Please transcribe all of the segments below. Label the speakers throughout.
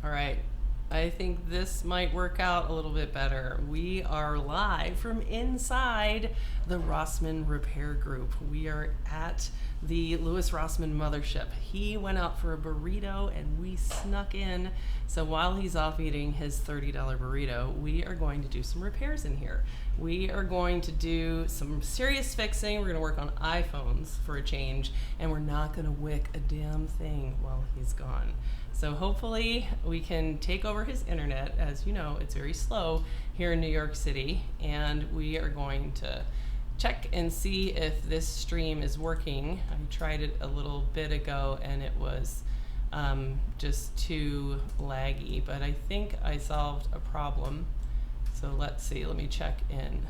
Speaker 1: All right. I think this might work out a little bit better. We are live from inside the Rossmann Repair Group. We are at the Louis Rossmann mothership. He went out for a burrito and we snuck in. So while he's off eating his $30 burrito, we are going to do some repairs in here. We are going to do some serious fixing. We're going to work on iPhones for a change, and we're not going to wick a damn thing while he's gone. So hopefully we can take over his internet. As you know, it's very slow here in New York City, and we are going to check and see if this stream is working. I tried it a little bit ago and it was just too laggy, but I think I solved a problem. So let's see, let me check in.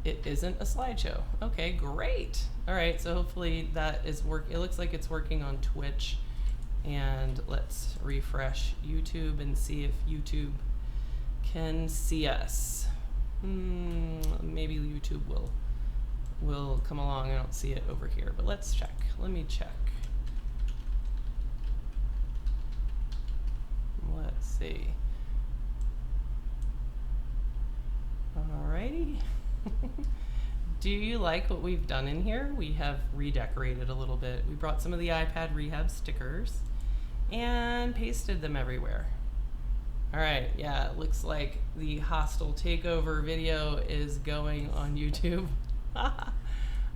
Speaker 1: It isn't a slideshow. Okay, great. All right, so hopefully that is working. It looks like it's working on Twitch. And let's refresh YouTube and see if YouTube can see us. Maybe YouTube will come along. I don't see it over here, but let's check. Let me check. Let's see. Alrighty. Do you like what we've done in here? We have redecorated a little bit. We brought some of the iPad Rehab stickers and pasted them everywhere. All right, yeah, it looks like the hostile takeover video is going on YouTube.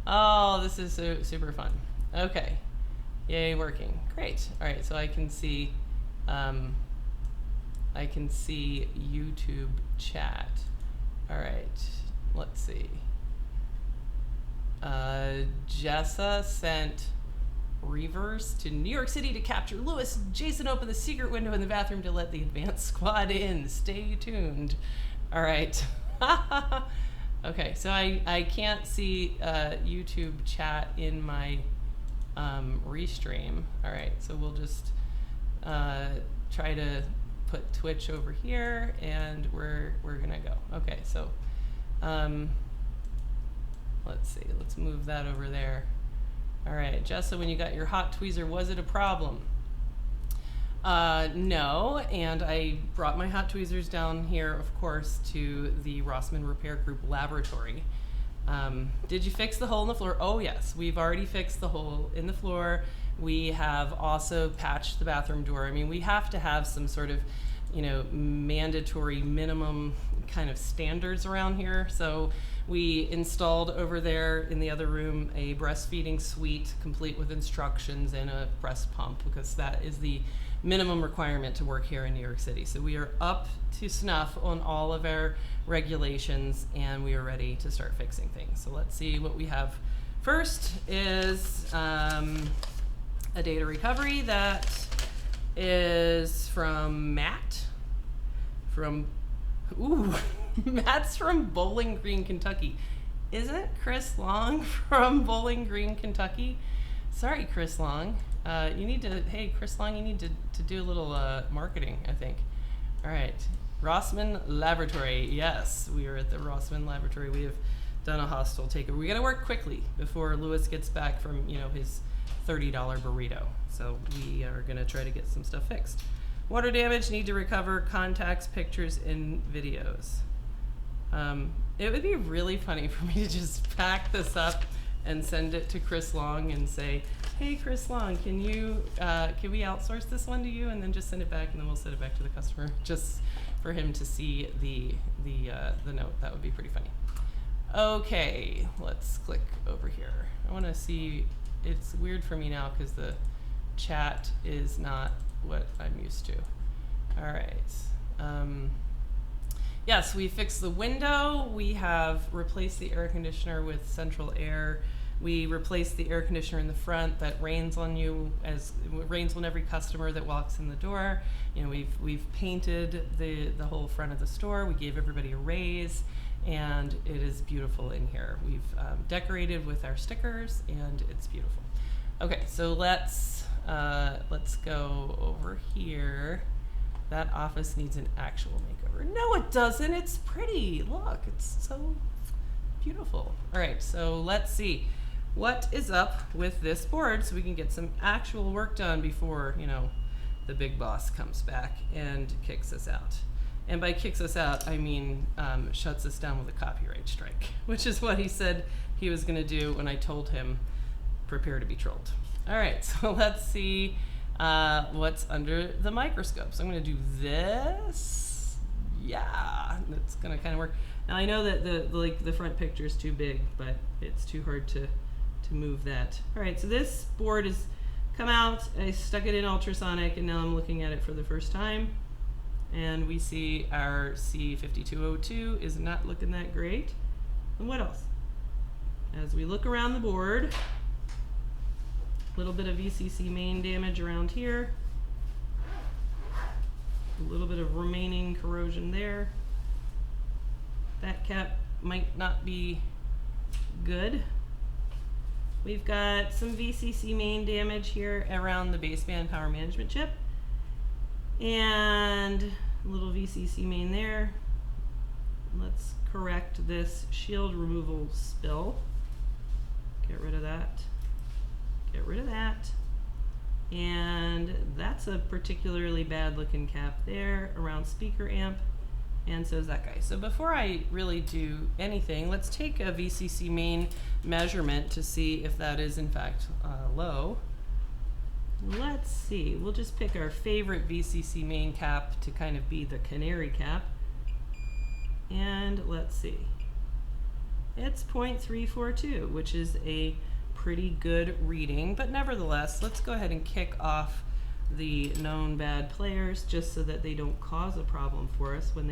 Speaker 1: Oh, this is super fun. Okay, yay, working. Great. All right, so I can see YouTube chat. All right, let's see. Jessa sent Reavers to New York City to capture Louis. Jason opened the secret window in the bathroom to let the advanced squad in. Stay tuned. All right. Okay, so I can't see YouTube chat in my restream. All right, so we'll just try to put Twitch over here, and we're gonna go. Okay, so let's see. Let's move that over there. All right, Jessa, when you got your hot tweezer, was it a problem? No, and I brought my hot tweezers down here, of course, to the Rossmann Repair Group laboratory. Did you fix the hole in the floor? Oh, yes, we've already fixed the hole in the floor. We have also patched the bathroom door. I mean, we have to have some sort of, mandatory minimum kind of standards around here. So we installed over there in the other room a breastfeeding suite complete with instructions and a breast pump, because that is the minimum requirement to work here in New York City. So we are up to snuff on all of our regulations, and we are ready to start fixing things. So let's see what we have. First is a data recovery that is from Matt. Matt's from Bowling Green, Kentucky. Isn't Chris Long from Bowling Green, Kentucky? Sorry, Chris Long. Hey, Chris Long, you need to do a little marketing, I think. All right. Rossmann Laboratory. Yes, we are at the Rossmann Laboratory. We have done a hostile takeover. We got to work quickly before Louis gets back from, his $30 burrito. So we are going to try to get some stuff fixed. Water damage, need to recover contacts, pictures, and videos. It would be really funny for me to just pack this up and send it to Chris Long and say, hey, Chris Long, can we outsource this one to you? And then just send it back, and then we'll send it back to the customer just for him to see the note. That would be pretty funny. Okay, let's click over here. I want to see, it's weird for me now because the chat is not what I'm used to. All right. Yes, we fixed the window. We have replaced the air conditioner with central air. We replaced the air conditioner in the front that rains on you, as it rains on every customer that walks in the door. We've painted the whole front of the store. We gave everybody a raise, and it is beautiful in here. We've decorated with our stickers, and it's beautiful. Okay, so let's go over here. That office needs an actual makeover. No, it doesn't. It's pretty. Look, it's so beautiful. All right, so let's see what is up with this board so we can get some actual work done before, the big boss comes back and kicks us out. And by kicks us out, I mean shuts us down with a copyright strike, which is what he said he was going to do when I told him, prepare to be trolled. All right, so let's see what's under the microscope. So I'm going to do this. Yeah, that's going to kind of work. Now I know that the front picture is too big, but it's too hard to move that. All right, so this board has come out. I stuck it in ultrasonic, and now I'm looking at it for the first time. And we see our C5202 is not looking that great. And what else? As we look around the board, a little bit of VCC main damage around here. A little bit of remaining corrosion there. That cap might not be good. We've got some VCC main damage here around the baseband power management chip. And a little VCC main there. Let's correct this shield removal spill. Get rid of that. Get rid of that. And that's a particularly bad looking cap there around speaker amp. And so is that guy. So before I really do anything, let's take a VCC main measurement to see if that is in fact low. Let's see, we'll just pick our favorite VCC main cap to kind of be the canary cap. And let's see. It's 0.342, which is a pretty good reading, but nevertheless, let's go ahead and kick off the known bad players just so that they don't cause a problem for us. When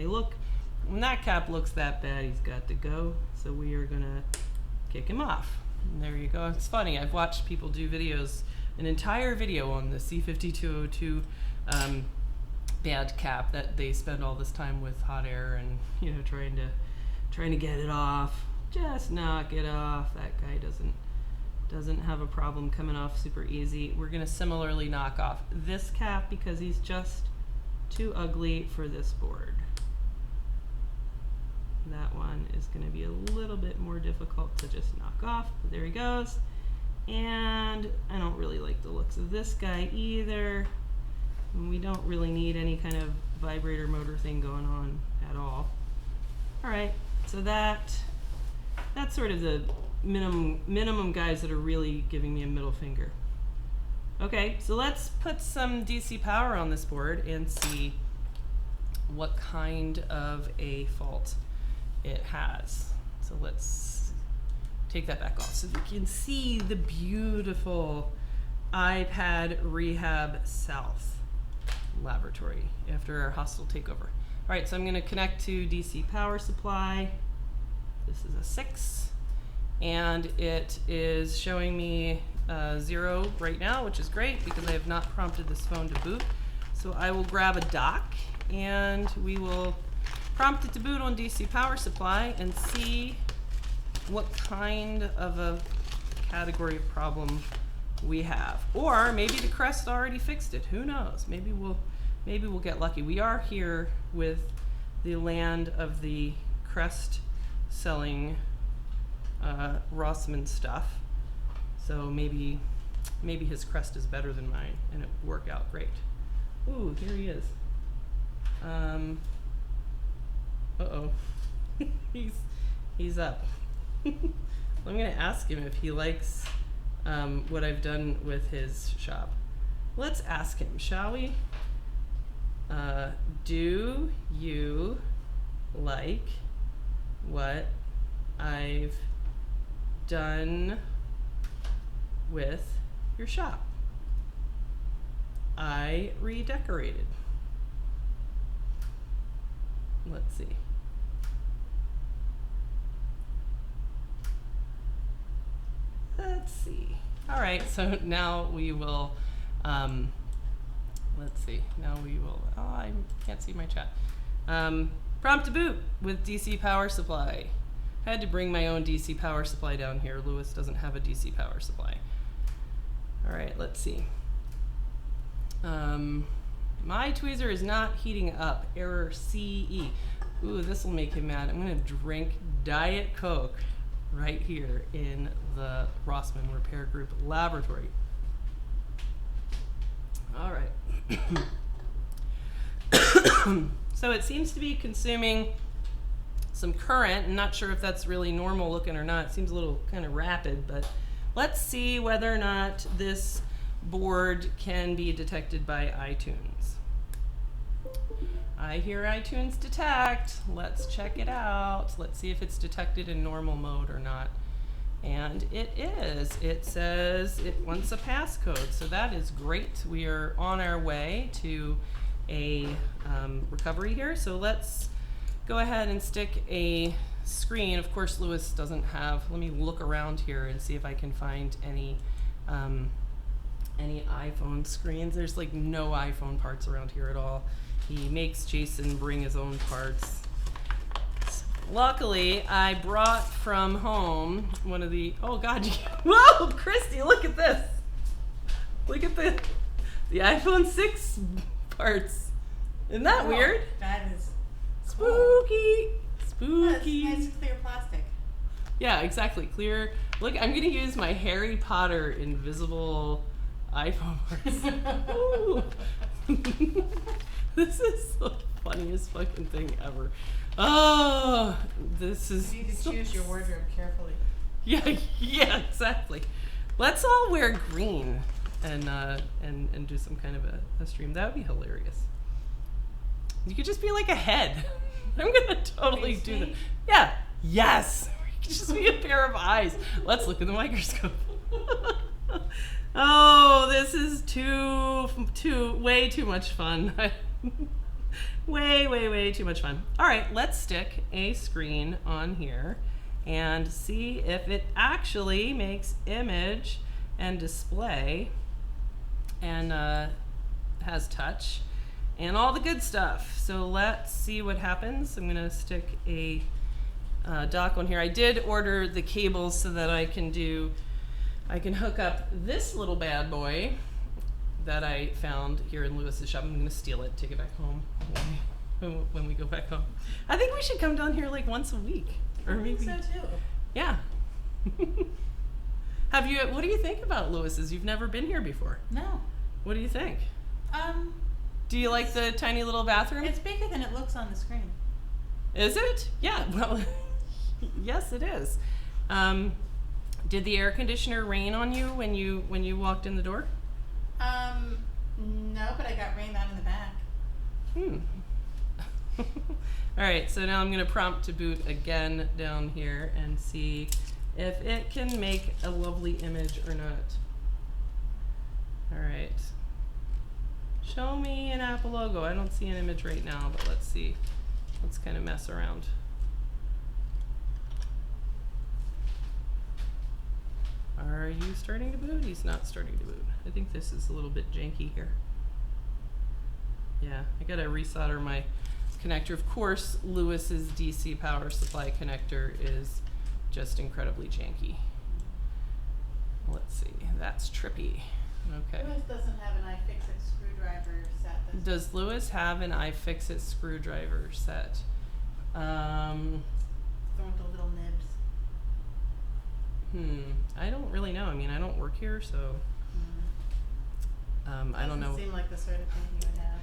Speaker 1: that cap looks that bad, he's got to go. So we are gonna kick him off. And there you go. It's funny, I've watched people do videos, an entire video on the C5202 bad cap that they spend all this time with hot air and trying to get it off. Just knock it off. That guy doesn't have a problem coming off super easy. We're gonna similarly knock off this cap because he's just too ugly for this board. That one is gonna be a little bit more difficult to just knock off, but there he goes. And I don't really like the looks of this guy either. And we don't really need any kind of vibrator motor thing going on at all. All right, so that's sort of the minimum guys that are really giving me a middle finger. Okay, so let's put some DC power on this board and see what kind of a fault it has. So let's take that back off so you can see the beautiful iPad Rehab South laboratory after our hostile takeover. All right, so I'm going to connect to DC power supply. This is a 6, and it is showing me 0 right now, which is great because I have not prompted this phone to boot. So I will grab a dock and we will prompt it to boot on DC power supply and see what kind of a category of problem we have. Or maybe the Crest already fixed it. Who knows? Maybe we'll get lucky. We are here with the land of the Crest selling Rossmann stuff. So maybe his Crest is better than mine and it will work out great. Ooh, here he is. Uh-oh. he's up. I'm gonna ask him if he likes what I've done with his shop. Let's ask him, shall we? Do you like what I've done with your shop? I redecorated. Let's see. Let's see. All right, so now we will, let's see. Now we will, oh, I can't see my chat. Prompt to boot with DC power supply. I had to bring my own DC power supply down here. Lewis doesn't have a DC power supply. All right, let's see. My tweezer is not heating up. Error CE. Ooh, this will make him mad. I'm gonna drink Diet Coke right here in the Rossmann Repair Group laboratory. All right. So it seems to be consuming some current. I'm not sure if that's really normal looking or not. It seems a little kind of rapid, but let's see whether or not this board can be detected by iTunes. I hear iTunes detect. Let's check it out. Let's see if it's detected in normal mode or not. And it is. It says it wants a passcode, so that is great. We are on our way to a recovery here. So let's go ahead and stick a screen. Of course, Lewis doesn't have. Let me look around here and see if I can find any iPhone screens. There's like no iPhone parts around here at all. He makes Jason bring his own parts. Luckily, I brought from home one of the, oh God, whoa, Christy, look at this. Look at the iPhone 6 parts. Isn't that weird?
Speaker 2: That is
Speaker 1: spooky. Spooky.
Speaker 2: That's nice clear plastic.
Speaker 1: Yeah, exactly. Clear. Look, I'm gonna use my Harry Potter invisible iPhone parts. Ooh. This is the funniest fucking thing ever. Oh, this is.
Speaker 2: You need to choose your wardrobe carefully.
Speaker 1: Yeah, exactly. Let's all wear green and do some kind of a stream. That would be hilarious. You could just be like a head. I'm gonna totally do that. Yeah. Yes. You could just be a pair of eyes. Let's look in the microscope. Oh, this is way too much fun. way too much fun. All right, let's stick a screen on here and see if it actually makes image and display and has touch and all the good stuff. So let's see what happens. I'm gonna stick a dock on here. I did order the cables so that I can hook up this little bad boy that I found here in Lewis's shop. I'm gonna steal it, take it back home when we go back home. I think we should come down here like once a week, or maybe.
Speaker 2: I think so too.
Speaker 1: Yeah. What do you think about Lewis's? You've never been here before.
Speaker 2: No.
Speaker 1: What do you think? Do you like the tiny little bathroom?
Speaker 2: It's bigger than it looks on the screen.
Speaker 1: Is it? Yeah. Well, yes, it is. Did the air conditioner rain on you when you walked in the door?
Speaker 2: No, but I got rained on in the back.
Speaker 1: All right, so now I'm going to prompt to boot again down here and see if it can make a lovely image or not. All right. Show me an Apple logo. I don't see an image right now, but let's see. Let's kind of mess around. Are you starting to boot? He's not starting to boot. I think this is a little bit janky here. Yeah, I gotta resolder my connector. Of course, Lewis's DC power supply connector is just incredibly janky. Let's see, that's trippy. Okay.
Speaker 2: Lewis doesn't have an iFixit screwdriver set.
Speaker 1: Does Lewis have an iFixit screwdriver set?
Speaker 2: Throwing the little nibs.
Speaker 1: I don't really know. I mean, I don't work here, so I don't know.
Speaker 2: Doesn't seem like the sort of thing he would have.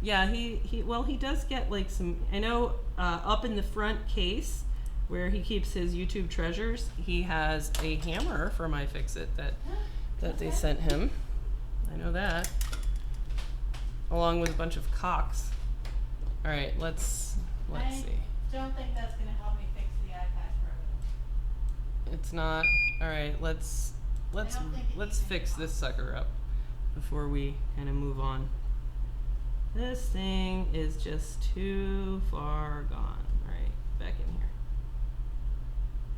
Speaker 1: Yeah, he does get like some. I know up in the front case where he keeps his YouTube treasures, he has a hammer from iFixit that they sent him. I know that, along with a bunch of cocks. All right, let's see.
Speaker 2: I don't think that's going to help me fix the iPad Pro.
Speaker 1: It's not. All right, let's fix this sucker up before we kind of move on. This thing is just too far gone. All right, back in here.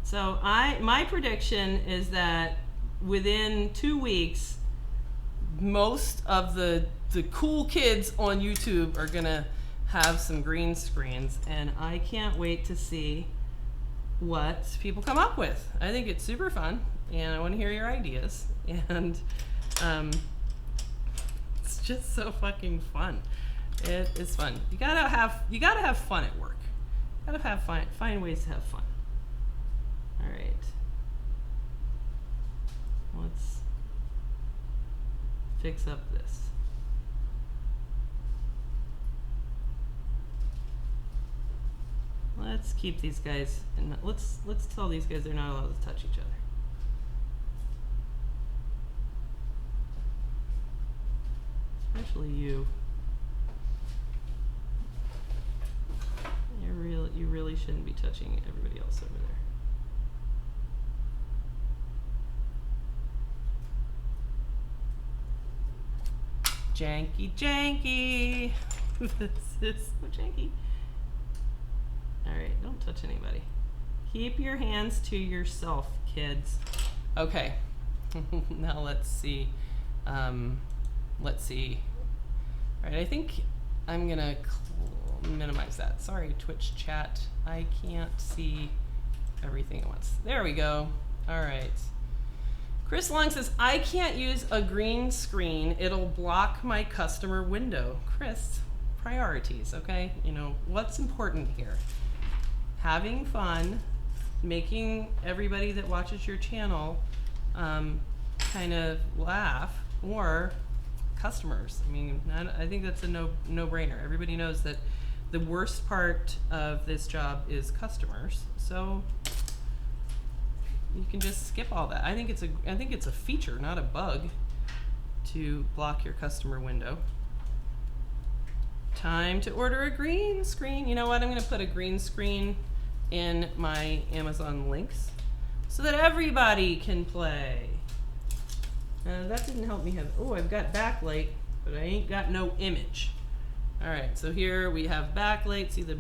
Speaker 1: So my prediction is that within 2 weeks, most of the cool kids on YouTube are gonna have some green screens, and I can't wait to see what people come up with. I think it's super fun, and I want to hear your ideas, and it's just so fucking fun. It is fun. You gotta have fun at work. You gotta find ways to have fun. All right. Let's fix up this. Let's keep these guys, and let's tell these guys they're not allowed to touch each other. Especially you. You really shouldn't be touching everybody else over there. Janky, janky. This is so janky. Alright, don't touch anybody. Keep your hands to yourself, kids. Okay. Now let's see. Let's see. Alright, I think I'm gonna minimize that. Sorry, Twitch chat. I can't see everything at once. There we go. Alright. Chris Long says, I can't use a green screen. It'll block my customer window. Chris, priorities, okay? You know, what's important here? Having fun, making everybody that watches your channel kind of laugh, or customers. I mean, I think that's a no-brainer. Everybody knows that the worst part of this job is customers. So you can just skip all that. I think it's a feature, not a bug, to block your customer window. Time to order a green screen. You know what? I'm going to put a green screen in my Amazon links so that everybody can play. That didn't help me have. Oh, I've got backlight, but I ain't got no image. All right, so here we have backlight. See the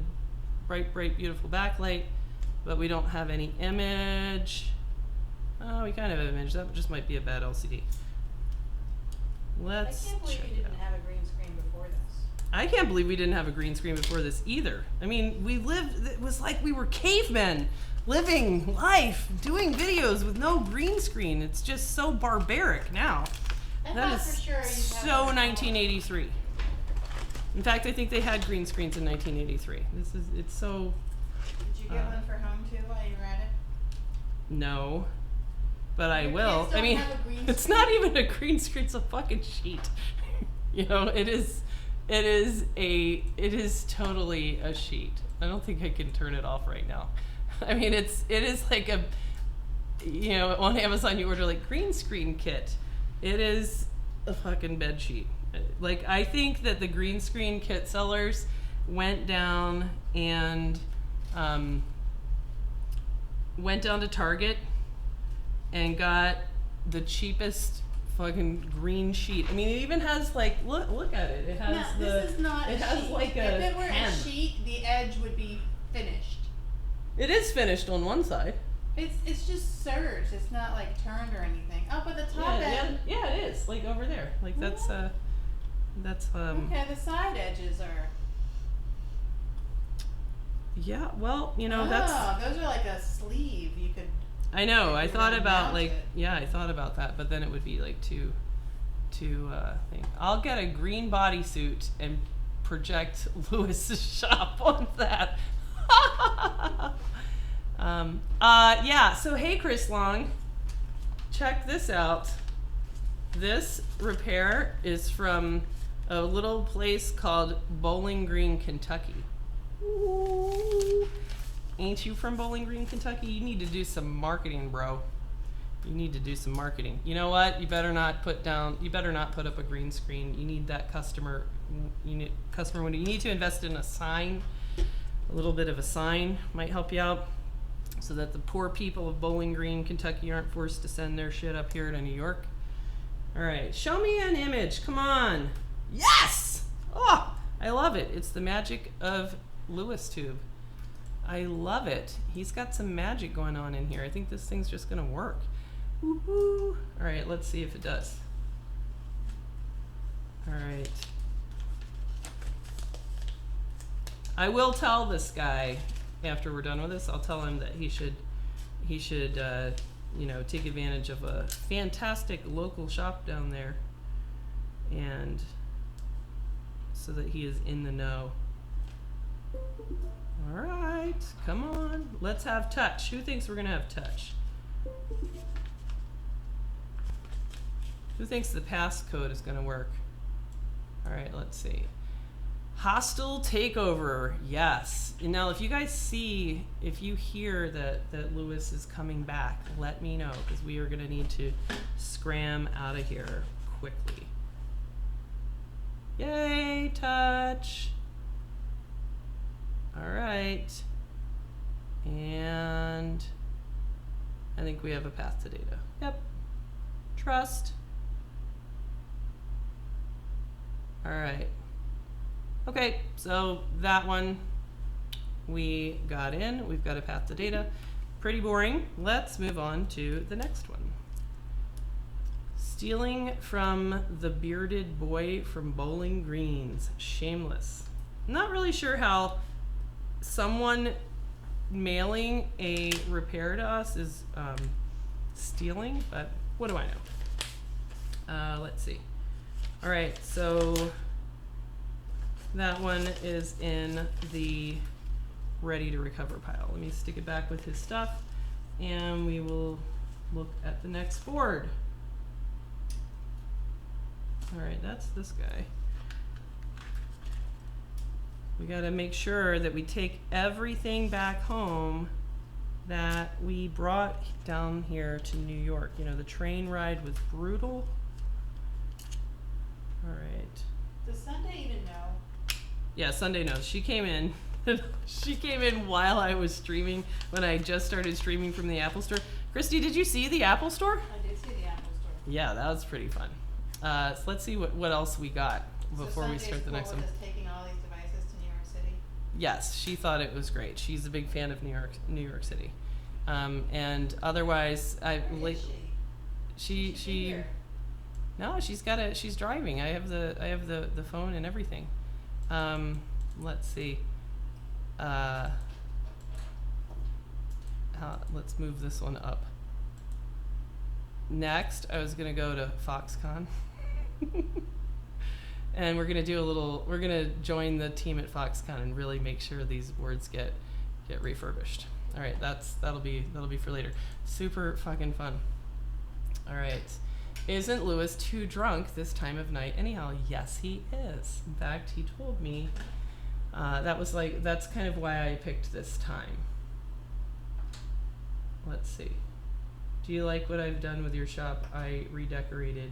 Speaker 1: bright, beautiful backlight, but we don't have any image. Oh, we kind of have image. That just might be a bad LCD. Let's
Speaker 2: I can't believe
Speaker 1: check
Speaker 2: you
Speaker 1: it out.
Speaker 2: didn't have a green screen before this.
Speaker 1: I can't believe we didn't have a green screen before this either. I mean, it was like we were cavemen living life, doing videos with no green screen. It's just so barbaric now.
Speaker 2: I
Speaker 1: That
Speaker 2: thought
Speaker 1: is
Speaker 2: for sure you'd have
Speaker 1: so
Speaker 2: it at home.
Speaker 1: 1983. In fact, I think they had green screens in 1983. It's so,
Speaker 2: Did you get one for home too while you were at it?
Speaker 1: no, but I
Speaker 2: Your
Speaker 1: will.
Speaker 2: kids
Speaker 1: I
Speaker 2: don't
Speaker 1: mean,
Speaker 2: have a green
Speaker 1: it's
Speaker 2: screen?
Speaker 1: not even a green screen, it's a fucking sheet. You know, it is totally a sheet. I don't think I can turn it off right now. I mean, it is like a, you know, on Amazon you order like green screen kit. It is a fucking bed sheet. Like, I think that the green screen kit sellers went down and went down to Target and got the cheapest fucking green sheet. I mean, it even has like, look at it. It has
Speaker 2: No, this is not
Speaker 1: it
Speaker 2: a
Speaker 1: has
Speaker 2: sheet.
Speaker 1: like a
Speaker 2: If it were
Speaker 1: hem.
Speaker 2: a sheet, the edge would be finished.
Speaker 1: It is finished on one side.
Speaker 2: It's just serged. It's not like turned or anything. Oh, but the top edge.
Speaker 1: Yeah, it is. Like over there. Like that's
Speaker 2: Okay, the side edges are.
Speaker 1: Yeah, well, you know, that's.
Speaker 2: Those are like a sleeve. You could.
Speaker 1: I know. I
Speaker 2: if you
Speaker 1: thought
Speaker 2: really
Speaker 1: about
Speaker 2: mount
Speaker 1: like,
Speaker 2: it.
Speaker 1: yeah, I thought about that, but then it would be like too thing. I'll get a green bodysuit and project Lewis's shop on that. Yeah. So hey, Chris Long, check this out. This repair is from a little place called Bowling Green, Kentucky. Ooh. Ain't you from Bowling Green, Kentucky? You need to do some marketing, bro. You need to do some marketing. You know what? You better not put up a green screen. You need that customer window. You need to invest in a sign. A little bit of a sign might help you out so that the poor people of Bowling Green, Kentucky aren't forced to send their shit up here to New York. All right, show me an image. Come on. Yes! Oh, I love it. It's the magic of Lewis Tube. I love it. He's got some magic going on in here. I think this thing's just gonna work. Woohoo! All right, let's see if it does. All right. I will tell this guy after we're done with this. I'll tell him that he should, you know, take advantage of a fantastic local shop down there, and so that he is in the know. All right, come on, let's have touch. Who thinks we're gonna have touch? Who thinks the passcode is gonna work? All right, let's see. Hostile takeover, yes. Now, if you guys see, if you hear that Lewis is coming back, let me know, because we are going to need to scram out of here quickly. Yay, touch. All right. And I think we have a path to data. Yep. Trust. All right. Okay, so that one we got in. We've got a path to data. Pretty boring. Let's move on to the next one. Stealing from the bearded boy from Bowling Green's. Shameless. Not really sure how someone mailing a repair to us is stealing, but what do I know? Let's see. All right, so that one is in the ready to recover pile. Let me stick it back with his stuff, and we will look at the next board. All right, that's this guy. We got to make sure that we take everything back home that we brought down here to New York. You know, the train ride was brutal. All right.
Speaker 2: Does Sunday even know?
Speaker 1: Yeah, Sunday knows. She came in. She came in while I was streaming, when I just started streaming from the Apple Store. Christy, did you see the Apple Store?
Speaker 2: I did see the Apple Store.
Speaker 1: Yeah, that was pretty fun. So let's see what else we got before we start the next one.
Speaker 2: So Sunday's cool with us taking all these devices to New York City?
Speaker 1: Yes, she thought it was great. She's a big fan of New York City. And otherwise,
Speaker 2: Where is she?
Speaker 1: she
Speaker 2: Here.
Speaker 1: no, she's driving. I have the phone and everything. Let's see. Let's move this one up. Next, I was gonna go to Foxconn. And we're gonna join the team at Foxconn and really make sure these boards get refurbished. All right, that'll be for later. Super fucking fun. All right. Isn't Lewis too drunk this time of night anyhow? Yes, he is. In fact, he told me that's kind of why I picked this time. Let's see. Do you like what I've done with your shop? I redecorated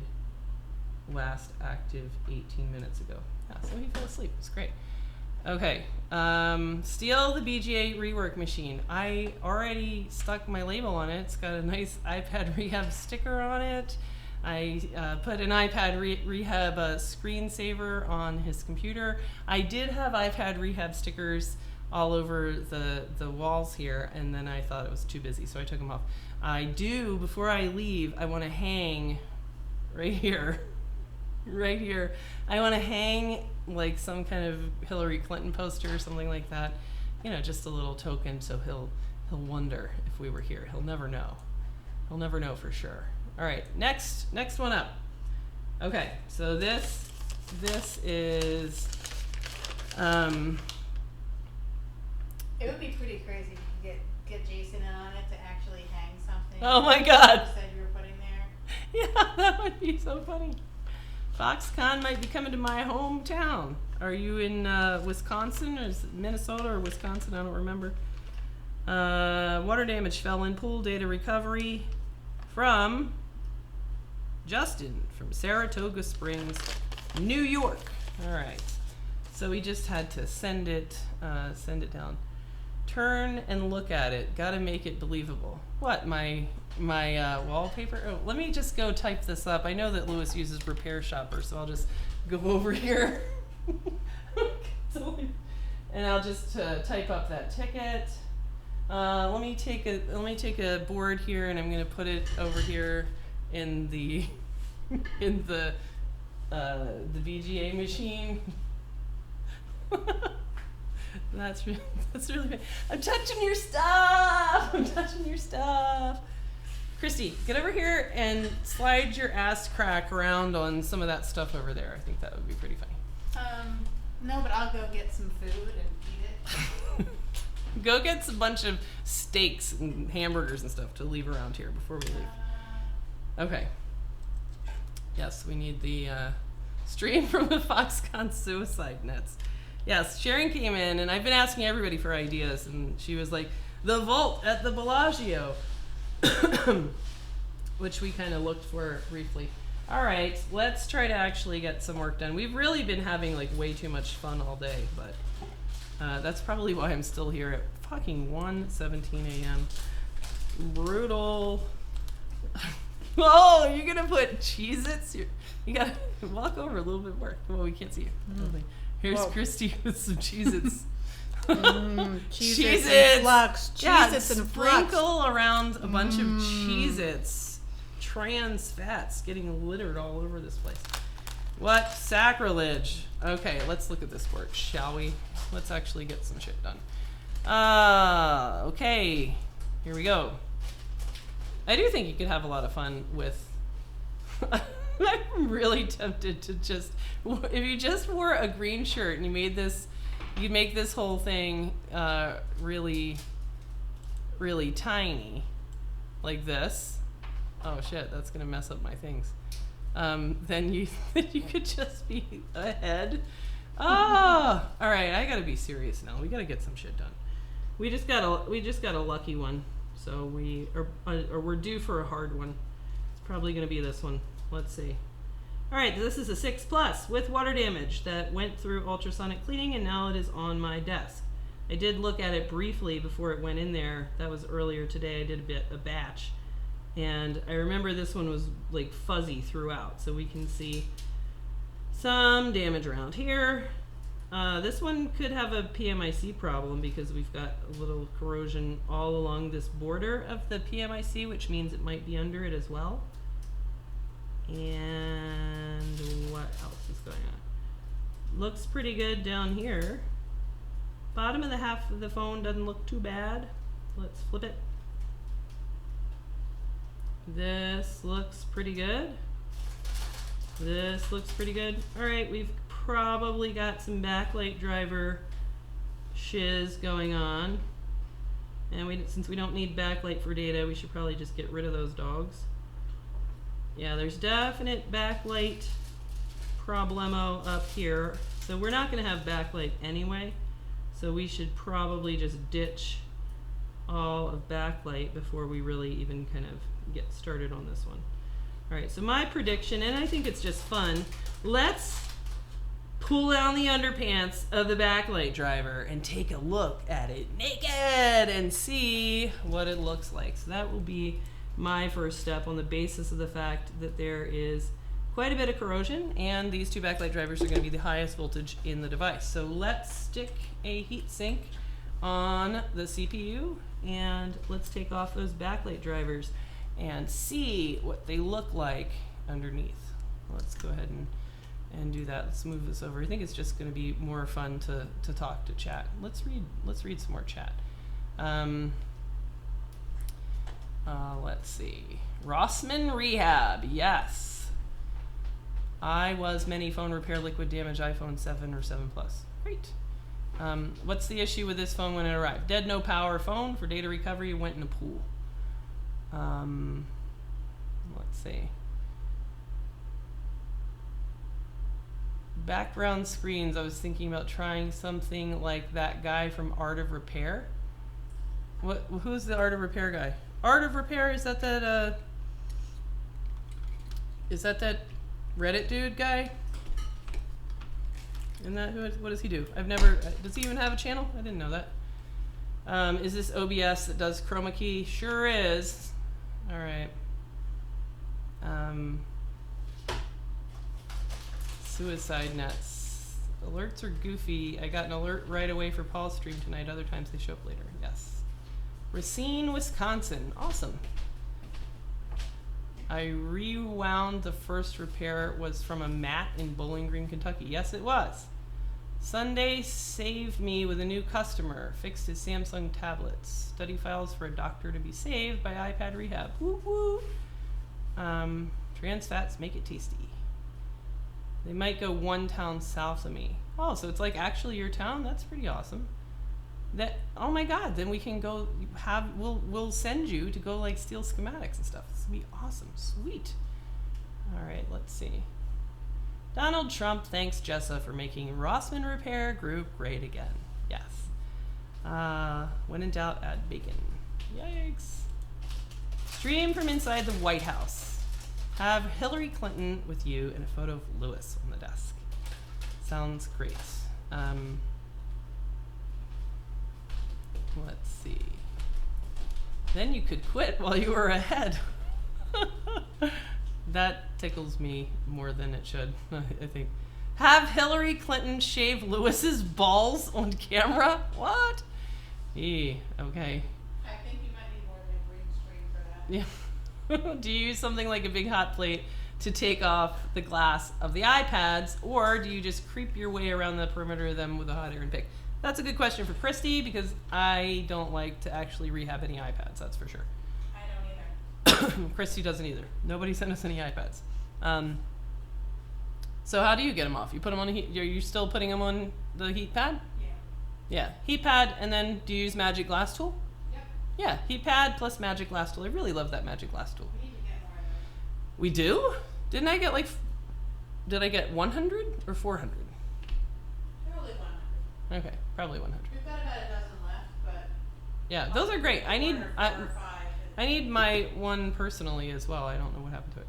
Speaker 1: last active 18 minutes ago. Yeah, so he fell asleep. It's great. Okay. Steal the BGA rework machine. I already stuck my label on it. It's got a nice iPad Rehab sticker on it. I put an iPad Rehab screensaver on his computer. I did have iPad Rehab stickers all over the walls here, and then I thought it was too busy, so I took them off. I do, before I leave, I want to hang right here. Right here. I want to hang like some kind of Hillary Clinton poster or something like that. You know, just a little token, so he'll wonder if we were here. He'll never know. He'll never know for sure. All right, next one up. Okay, so this is
Speaker 2: It would be pretty crazy if you could get Jason in on it to actually hang something.
Speaker 1: Oh my God.
Speaker 2: You said you were putting there.
Speaker 1: Yeah, that would be so funny. Foxconn might be coming to my hometown. Are you in Wisconsin, or is it Minnesota or Wisconsin? I don't remember. Water damage fell in pool data recovery from Justin from Saratoga Springs, New York. All right. So we just had to send it down. Turn and look at it. Got to make it believable. What, my wallpaper? Oh, let me just go type this up. I know that Lewis uses Repair Shopper, so I'll just go over here. And I'll just type up that ticket. Let me take a board here, and I'm going to put it over here in the VGA machine. That's really bad. I'm touching your stuff. Christy, get over here and slide your ass crack around on some of that stuff over there. I think that would be pretty funny.
Speaker 2: No, but I'll go get some food and eat it.
Speaker 1: Go get a bunch of steaks and hamburgers and stuff to leave around here before we leave. Okay. Yes, we need the stream from the Foxconn suicide nets. Yes, Sharon came in, and I've been asking everybody for ideas, and she was like, the vault at the Bellagio, which we kind of looked for briefly. All right, let's try to actually get some work done. We've really been having like way too much fun all day, but that's probably why I'm still here at fucking 1:17 a.m. Brutal. Oh, you're gonna put Cheez-Its? You gotta walk over a little bit more. Well, we can't see you. Here's Christy with some Cheez-Its.
Speaker 2: Cheez-Its and flux. Cheez-Its and flux.
Speaker 1: Sprinkle around a bunch of Cheez-Its. Trans fats getting littered all over this place. What sacrilege. Okay, let's look at this work, shall we? Let's actually get some shit done. Okay, here we go. I do think you could have a lot of fun with I'm really tempted to just, if you just wore a green shirt and you made this, you'd make this whole thing really, really tiny, like this. Oh shit, that's gonna mess up my things. Then you could just be ahead. All right, I gotta be serious now. We gotta get some shit done. We just got a lucky one, so we're due for a hard one. It's probably gonna be this one. Let's see. All right, this is a 6+ with water damage that went through ultrasonic cleaning, and now it is on my desk. I did look at it briefly before it went in there. That was earlier today. I did a batch. And I remember this one was like fuzzy throughout, so we can see some damage around here. This one could have a PMIC problem because we've got a little corrosion all along this border of the PMIC, which means it might be under it as well. And what else is going on? Looks pretty good down here. Bottom of the half of the phone doesn't look too bad. Let's flip it. This looks pretty good. This looks pretty good. All right, we've probably got some backlight driver shiz going on. And since we don't need backlight for data, we should probably just get rid of those dogs. Yeah, there's definite backlight problemo up here. So we're not going to have backlight anyway. So we should probably just ditch all of backlight before we really even kind of get started on this one. All right, so my prediction, and I think it's just fun, let's pull down the underpants of the backlight driver and take a look at it naked and see what it looks like. So that will be my first step on the basis of the fact that there is quite a bit of corrosion and these two backlight drivers are going to be the highest voltage in the device. So let's stick a heat sink on the CPU and let's take off those backlight drivers and see what they look like underneath. Let's go ahead and do that. Let's move this over. I think it's just going to be more fun to talk to chat. Let's read some more chat. Let's see. Rossmann Rehab. Yes. I was many phone repair liquid damage iPhone 7 or 7 Plus. Great. What's the issue with this phone when it arrived? Dead no power phone for data recovery. Went in a pool. Let's see. Background screens. I was thinking about trying something like that guy from Art of Repair. Who's the Art of Repair guy? Art of Repair, is that Reddit dude guy? Isn't that what does he do? Does he even have a channel? I didn't know that. Is this OBS that does chroma key? Sure is. All right. Suicide nets. Alerts are goofy. I got an alert right away for Paul's stream tonight. Other times they show up later. Yes. Racine, Wisconsin. Awesome. I rewound the first repair was from a mat in Bowling Green, Kentucky. Yes, it was. Sunday saved me with a new customer. Fixed his Samsung tablets. Study files for a doctor to be saved by iPad Rehab. Woo woo. Trans fats make it tasty. They might go one town south of me. Oh, so it's like actually your town? That's pretty awesome. Oh my God, then we can go we'll send you to go like steal schematics and stuff. This would be awesome. Sweet. All right, let's see. Donald Trump thanks Jessa for making Rossmann Repair Group great again. Yes. When in doubt, add bacon. Yikes. Stream from inside the White House. Have Hillary Clinton with you and a photo of Lewis on the desk. Sounds great. Let's see. Then you could quit while you were ahead. That tickles me more than it should, I think. Have Hillary Clinton shave Lewis's balls on camera? What? Okay.
Speaker 2: I think you might need more than a green screen for that.
Speaker 1: Yeah. Do you use something like a big hot plate to take off the glass of the iPads, or do you just creep your way around the perimeter of them with a hot iron pick? That's a good question for Christy, because I don't like to actually rehab any iPads, that's for sure.
Speaker 2: I don't either.
Speaker 1: Christy doesn't either. Nobody sent us any iPads. So how do you get them off? You put them on the heat. Are you still putting them on the heat pad?
Speaker 2: Yeah.
Speaker 1: Yeah, heat pad, and then do you use magic glass tool?
Speaker 2: Yep.
Speaker 1: Yeah, heat pad plus magic glass tool. I really love that magic glass tool.
Speaker 2: We need to get more of those.
Speaker 1: We do? Didn't I get did I get 100 or 400?
Speaker 2: Probably 100.
Speaker 1: Okay, probably 100.
Speaker 2: We've got about a dozen left, but
Speaker 1: Yeah, those are great. I need
Speaker 2: four or five.
Speaker 1: I need my one personally as well. I don't know what happened to it.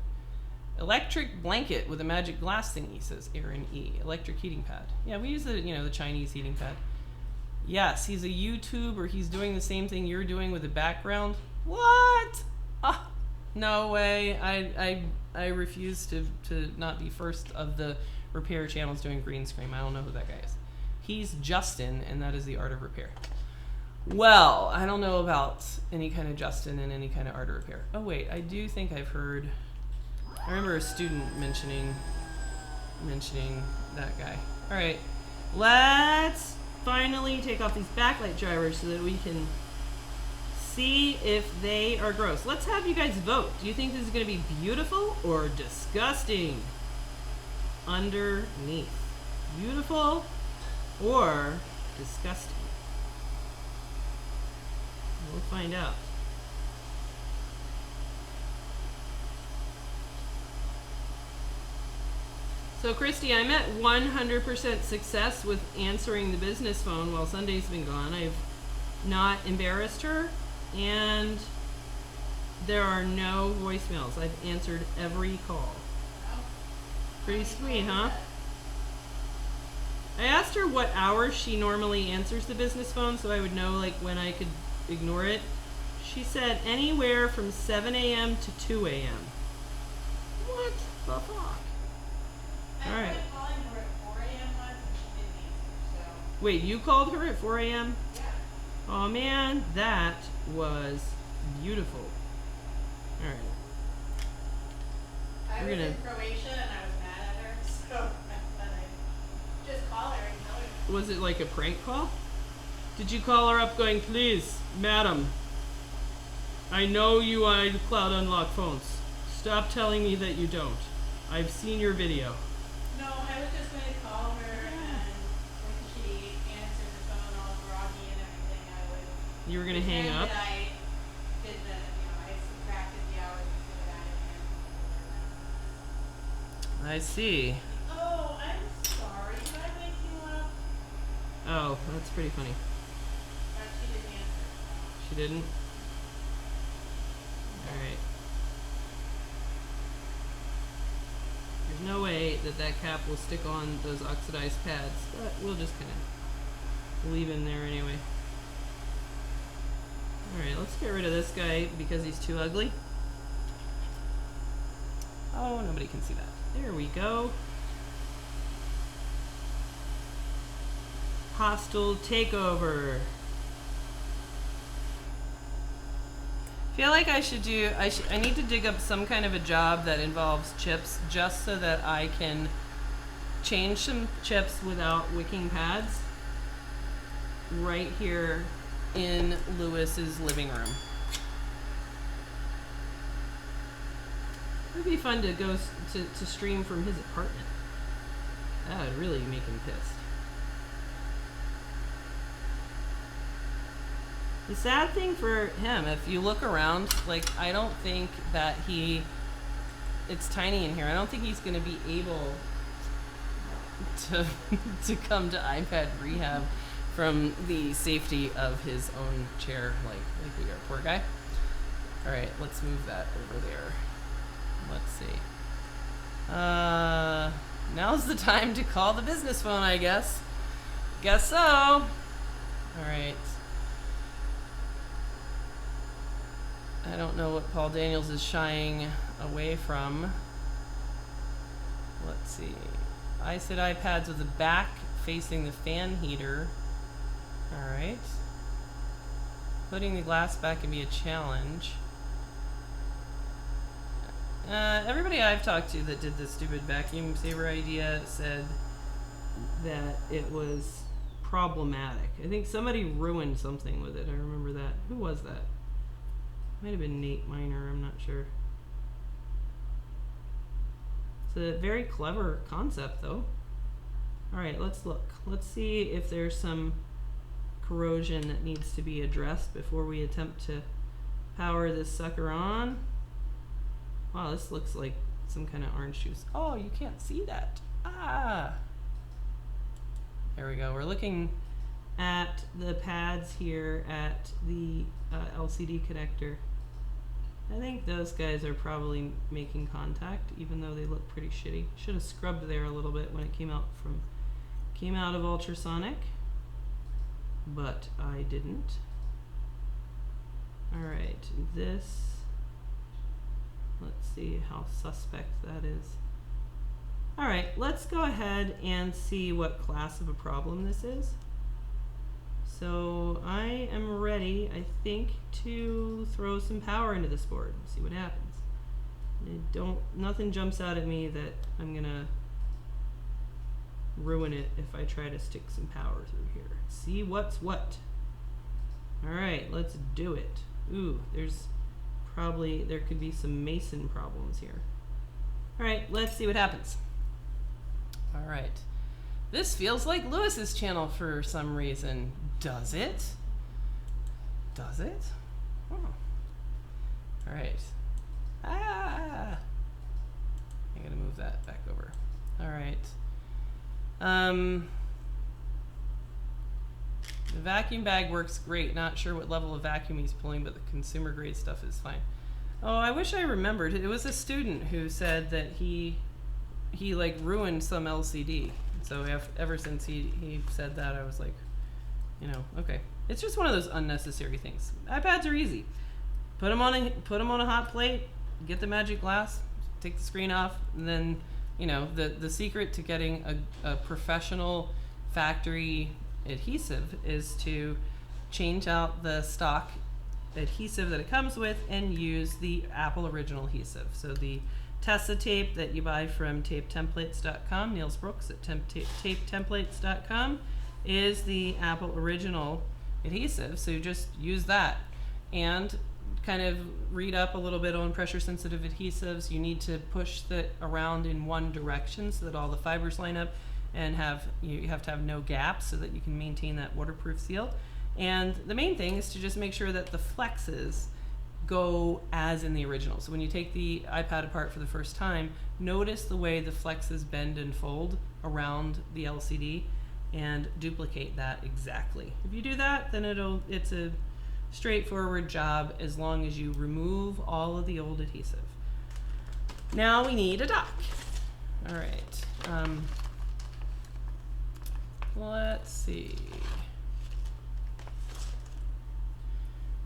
Speaker 1: Electric blanket with a magic glass thingy, says Aaron E. Electric heating pad. Yeah, we use the Chinese heating pad. Yes, he's a YouTuber. He's doing the same thing you're doing with the background. What? Ah, no way. I refuse to not be first of the repair channels doing green screen. I don't know who that guy is. He's Justin, and that is the art of repair. Well, I don't know about any kind of Justin and any kind of art of repair. Oh wait, I do think I've heard. I remember a student mentioning that guy. All right, let's finally take off these backlight drivers so that we can see if they are gross. Let's have you guys vote. Do you think this is going to be beautiful or disgusting? Underneath. Beautiful or disgusting? We'll find out. So Christy, I'm at 100% success with answering the business phone while Sunday's been gone. I've not embarrassed her, and there are no voicemails. I've answered every call. Pretty sweet, huh? I asked her what hours she normally answers the business phone so I would know when I could ignore it. She said anywhere from 7 a.m. to 2 a.m. What the fuck? All right.
Speaker 2: I tried calling her at 4 a.m. once and she didn't answer, so.
Speaker 1: Wait, you called her at 4 a.m.?
Speaker 2: Yeah.
Speaker 1: Oh man, that was beautiful. All right.
Speaker 2: I
Speaker 1: We're
Speaker 2: was
Speaker 1: gonna-
Speaker 2: in Croatia and I was mad at her, so I thought I'd just call her and tell her.
Speaker 1: Was it like a prank call? Did you call her up going, please, madam, I know you iCloud unlock phones. Stop telling me that you don't. I've seen your video.
Speaker 2: No, I was just going to call her and when she answered the phone all groggy and everything, I would.
Speaker 1: You were gonna hang up?
Speaker 2: That I did I subtracted the hours instead of adding in.
Speaker 1: I see.
Speaker 2: Oh, I'm sorry. Did I wake you up?
Speaker 1: Oh, that's pretty funny.
Speaker 2: But she didn't answer.
Speaker 1: She didn't? Alright. There's no way that cap will stick on those oxidized pads, but we'll just kind of leave him there anyway. Alright, let's get rid of this guy because he's too ugly. Oh, nobody can see that. There we go. Hostile takeover. Feel like I need to dig up some kind of a job that involves chips just so that I can change some chips without wicking pads right here in Lewis's living room. It would be fun to go to stream from his apartment. That would really make him pissed. The sad thing for him, if you look around, I don't think that it's tiny in here. I don't think he's going to be able to to come to iPad Rehab from the safety of his own chair, like we are. Poor guy. All right, let's move that over there. Let's see. Now's the time to call the business phone, I guess. Guess so. All right. I don't know what Paul Daniels is shying away from. Let's see. I said iPads with the back facing the fan heater. All right. Putting the glass back can be a challenge. Everybody I've talked to that did the stupid vacuum saver idea said that it was problematic. I think somebody ruined something with it. I remember that. Who was that? Might have been Nate Miner. I'm not sure. It's a very clever concept, though. All right, let's look. Let's see if there's some corrosion that needs to be addressed before we attempt to power this sucker on. Wow, this looks like some kind of orange juice. Oh, you can't see that. Ah. There we go. We're looking at the pads here at the LCD connector. I think those guys are probably making contact, even though they look pretty shitty. Should have scrubbed there a little bit when it came out of Ultrasonic, but I didn't. All right, this. Let's see how suspect that is. All right, let's go ahead and see what class of a problem this is. So I am ready, I think, to throw some power into this board and see what happens. Nothing jumps out at me that I'm gonna ruin it if I try to stick some power through here. See what's what. All right, let's do it. Ooh, there could be some Mason problems here. All right, let's see what happens. All right. This feels like Lewis's channel for some reason. Does it? Does it? Oh. All right. Ah! I'm gonna move that back over. All right. The vacuum bag works great. Not sure what level of vacuum he's pulling, but the consumer grade stuff is fine. Oh, I wish I remembered. It was a student who said that he like ruined some LCD. So ever since he said that, I was like, okay. It's just one of those unnecessary things. iPads are easy. Put them on a hot plate, get the magic glass, take the screen off, and then the secret to getting a professional factory adhesive is to change out the stock adhesive that it comes with and use the Apple original adhesive. So the Tessa tape that you buy from tapetemplates.com, Niels Brooks at tapetemplates.com, is the Apple original adhesive. So you just use that and kind of read up a little bit on pressure sensitive adhesives. You need to push that around in one direction so that all the fibers line up, and you have to have no gaps so that you can maintain that waterproof seal. And the main thing is to just make sure that the flexes go as in the original. So when you take the iPad apart for the first time, notice the way the flexes bend and fold around the LCD and duplicate that exactly. If you do that, then it's a straightforward job as long as you remove all of the old adhesive. Now we need a dock. All right. Let's see.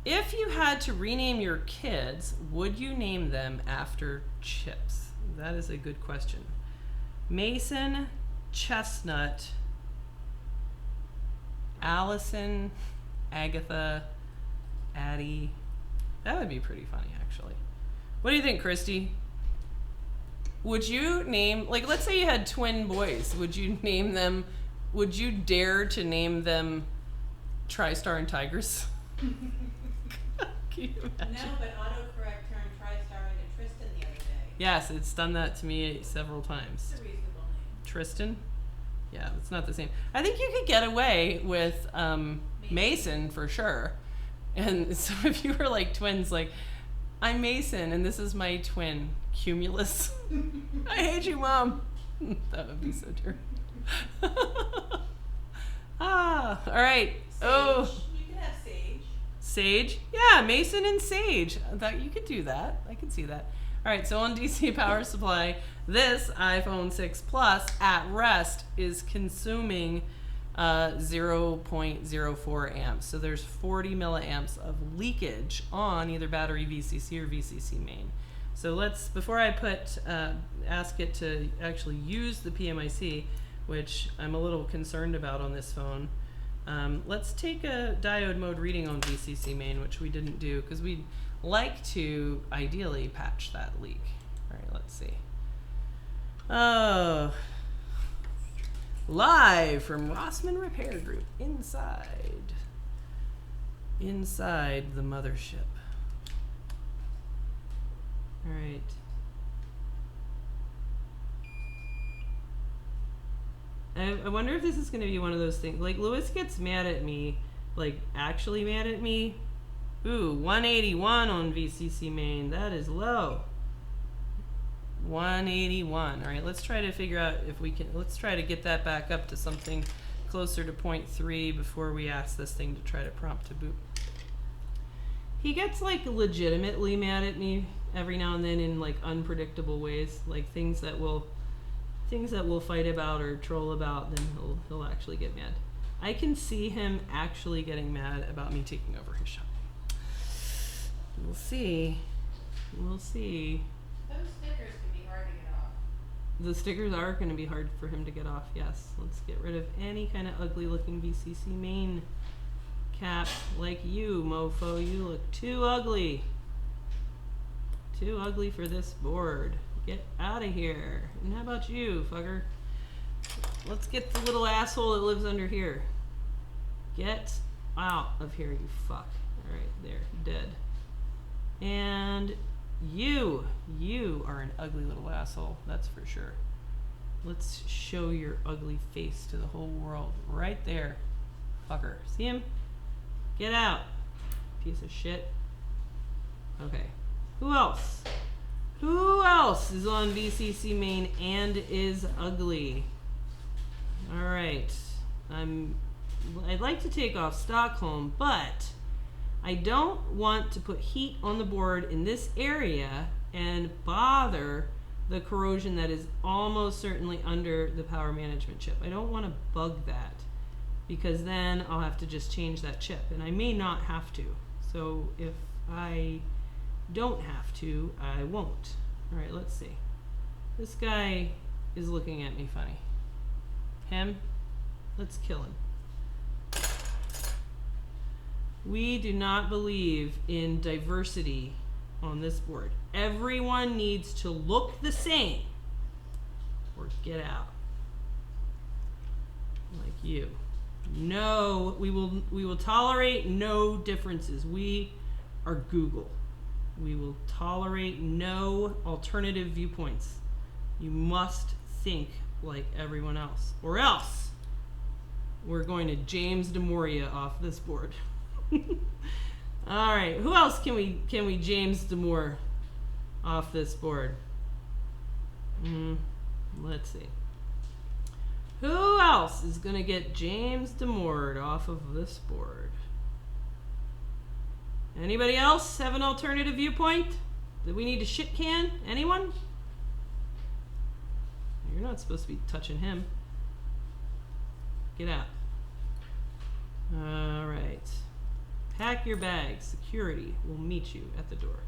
Speaker 1: If you had to rename your kids, would you name them after chips? That is a good question. Mason, Chestnut, Allison, Agatha, Addie. That would be pretty funny, actually. What do you think, Christy? Would you name, let's say you had twin boys, would you dare to name them TriStar and Tigers? Can you imagine?
Speaker 2: No, but autocorrect turned TriStar into Tristan the other day.
Speaker 1: Yes, it's done that to me several times.
Speaker 2: It's a reasonable name.
Speaker 1: Tristan? Yeah, it's not the same. I think you could get away with Mason for sure. And so if you were like twins, I'm Mason and this is my twin, Cumulus. I hate you, Mom. That would be so true. Ah, all right.
Speaker 2: Sage.
Speaker 1: Oh,
Speaker 2: You can have sage.
Speaker 1: Sage. Yeah, Mason and Sage. That you could do that. I could see that. All right, so on DC power supply, this iPhone 6 Plus at rest is consuming 0.04 amps. So there's 40 milliamps of leakage on either battery VCC or VCC main. So let's, before I ask it to actually use the PMIC, which I'm a little concerned about on this phone, let's take a diode mode reading on VCC main, which we didn't do because we'd like to ideally patch that leak. All right, let's see. Oh, live from Rossmann Repair Group inside the mothership. All right. I wonder if this is going to be one of those things. Like, Lewis gets mad at me, like, actually mad at me. Ooh, 181 on VCC main. That is low. 181. All right, let's try to figure out if we can. Let's try to get that back up to something closer to 0.3 before we ask this thing to try to prompt to boot. He gets, like, legitimately mad at me every now and then in, like, unpredictable ways. Like, things that we'll fight about or troll about, then he'll actually get mad. I can see him actually getting mad about me taking over his shop. We'll see. We'll see.
Speaker 2: Those stickers can be hard to get off.
Speaker 1: The stickers are going to be hard for him to get off, yes. Let's get rid of any kind of ugly looking VCC main cap like you, mofo. You look too ugly. Too ugly for this board. Get out of here. And how about you, fucker? Let's get the little asshole that lives under here. Get out of here, you fuck. Alright, there, dead. And you are an ugly little asshole, that's for sure. Let's show your ugly face to the whole world. Right there, fucker. See him? Get out, piece of shit. Okay, who else? Who else is on VCC main and is ugly? Alright, I'd like to take off Stockholm, but I don't want to put heat on the board in this area and bother the corrosion that is almost certainly under the power management chip. I don't want to bug that because then I'll have to just change that chip, and I may not have to. So if I don't have to, I won't. All right, let's see. This guy is looking at me funny. Him? Let's kill him. We do not believe in diversity on this board. Everyone needs to look the same or get out. Like you. No, we will tolerate no differences. We are Google. We will tolerate no alternative viewpoints. You must think like everyone else, or else we're going to James DeMoria off this board. All right, who else can we James DeMore off this board? Let's see. Who else is gonna get James DeMore off of this board? Anybody else have an alternative viewpoint that we need to shit can? Anyone? You're not supposed to be touching him. Get out. All right. Pack your bags. Security will meet you at the door.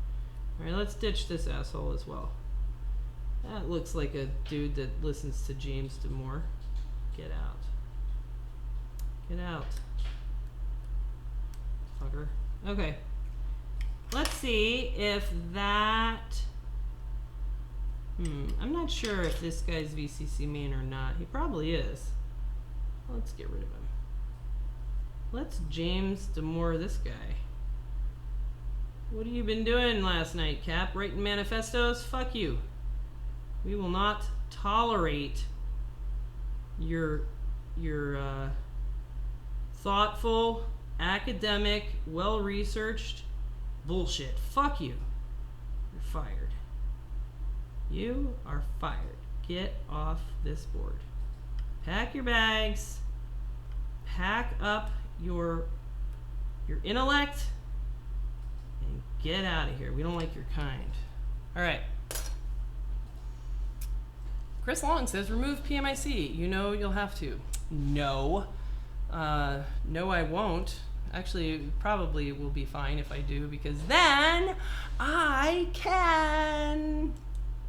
Speaker 1: All right, let's ditch this asshole as well. That looks like a dude that listens to James DeMore. Get out. Get out. Fucker. Okay. Let's see if that... I'm not sure if this guy's VCC main or not. He probably is. Let's get rid of him. Let's James DeMore this guy. What have you been doing last night, Cap? Writing manifestos? Fuck you. We will not tolerate your thoughtful, academic, well-researched bullshit. Fuck you. You're fired. You are fired. Get off this board. Pack your bags. Pack up your intellect and get out of here. We don't like your kind. All right. Chris Long says, remove PMIC. You know you'll have to. No. No, I won't. Actually, it probably will be fine if I do, because then I can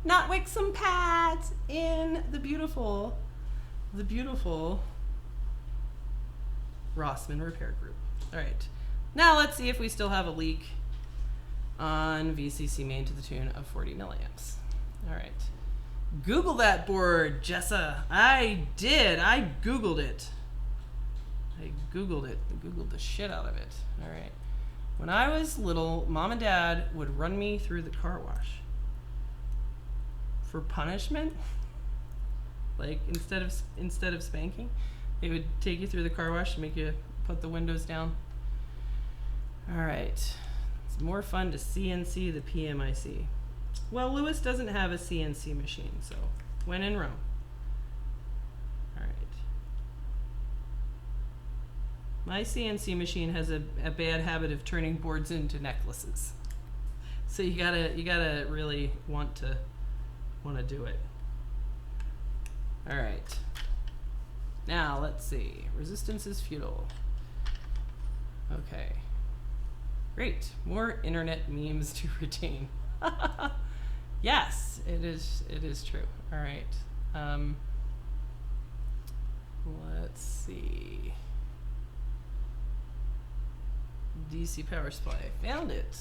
Speaker 1: not wick some pads in the beautiful Rossmann repair group. All right. Now let's see if we still have a leak on VCC main to the tune of 40 milliamps. All right. Google that board, Jessa. I did. I Googled it. I Googled the shit out of it. All right. When I was little, Mom and Dad would run me through the car wash. For punishment? Like, instead of spanking, they would take you through the car wash and make you put the windows down. All right. It's more fun to CNC the PMIC. Well, Lewis doesn't have a CNC machine, so when in Rome. All right. My CNC machine has a bad habit of turning boards into necklaces. So you gotta really want to do it. All right. Now let's see. Resistance is futile. Okay. Great. More internet memes to retain. Yes, it is true. All right. Let's see. DC power supply. Found it.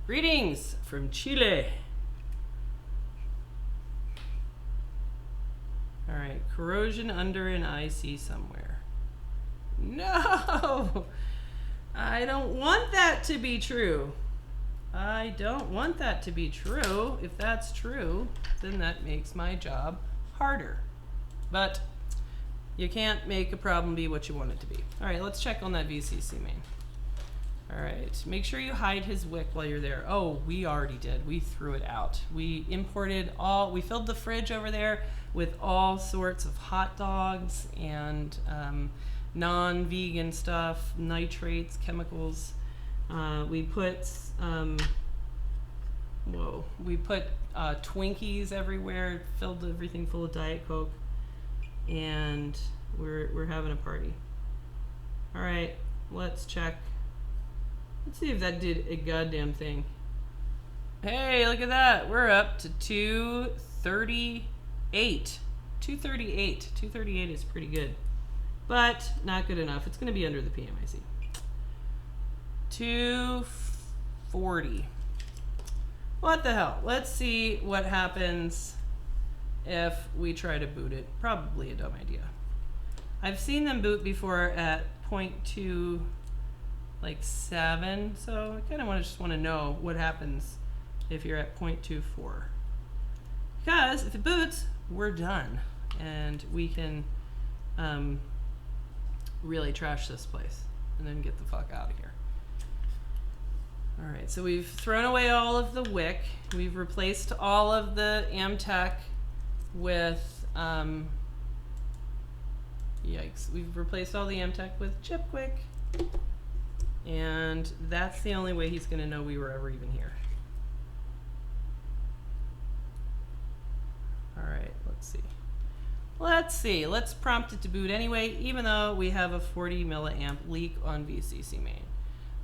Speaker 1: Greetings from Chile. All right. Corrosion under an IC somewhere. No! I don't want that to be true. I don't want that to be true. If that's true, then that makes my job harder. But you can't make a problem be what you want it to be. All right, let's check on that VCC main. All right, make sure you hide his wick while you're there. Oh, we already did. We threw it out. We filled the fridge over there with all sorts of hot dogs and non-vegan stuff, nitrates, chemicals. We put Twinkies everywhere, filled everything full of Diet Coke, and we're having a party. All right, let's check. Let's see if that did a goddamn thing. Hey, look at that. We're up to 238. 238. 238 is pretty good, but not good enough. It's going to be under the PMIC. 240. What the hell? Let's see what happens if we try to boot it. Probably a dumb idea. I've seen them boot before at 0.2, like 7. So I kind of just want to know what happens if you're at 0.24. Because if it boots, we're done, and we can really trash this place and then get the fuck out of here. All right, so we've thrown away all of the wick. We've replaced all of the Amtech with, yikes. We've replaced all the Amtech with Chip Quick. And that's the only way he's gonna know we were ever even here. All right, let's see. Let's prompt it to boot anyway, even though we have a 40 milliamp leak on VCC main.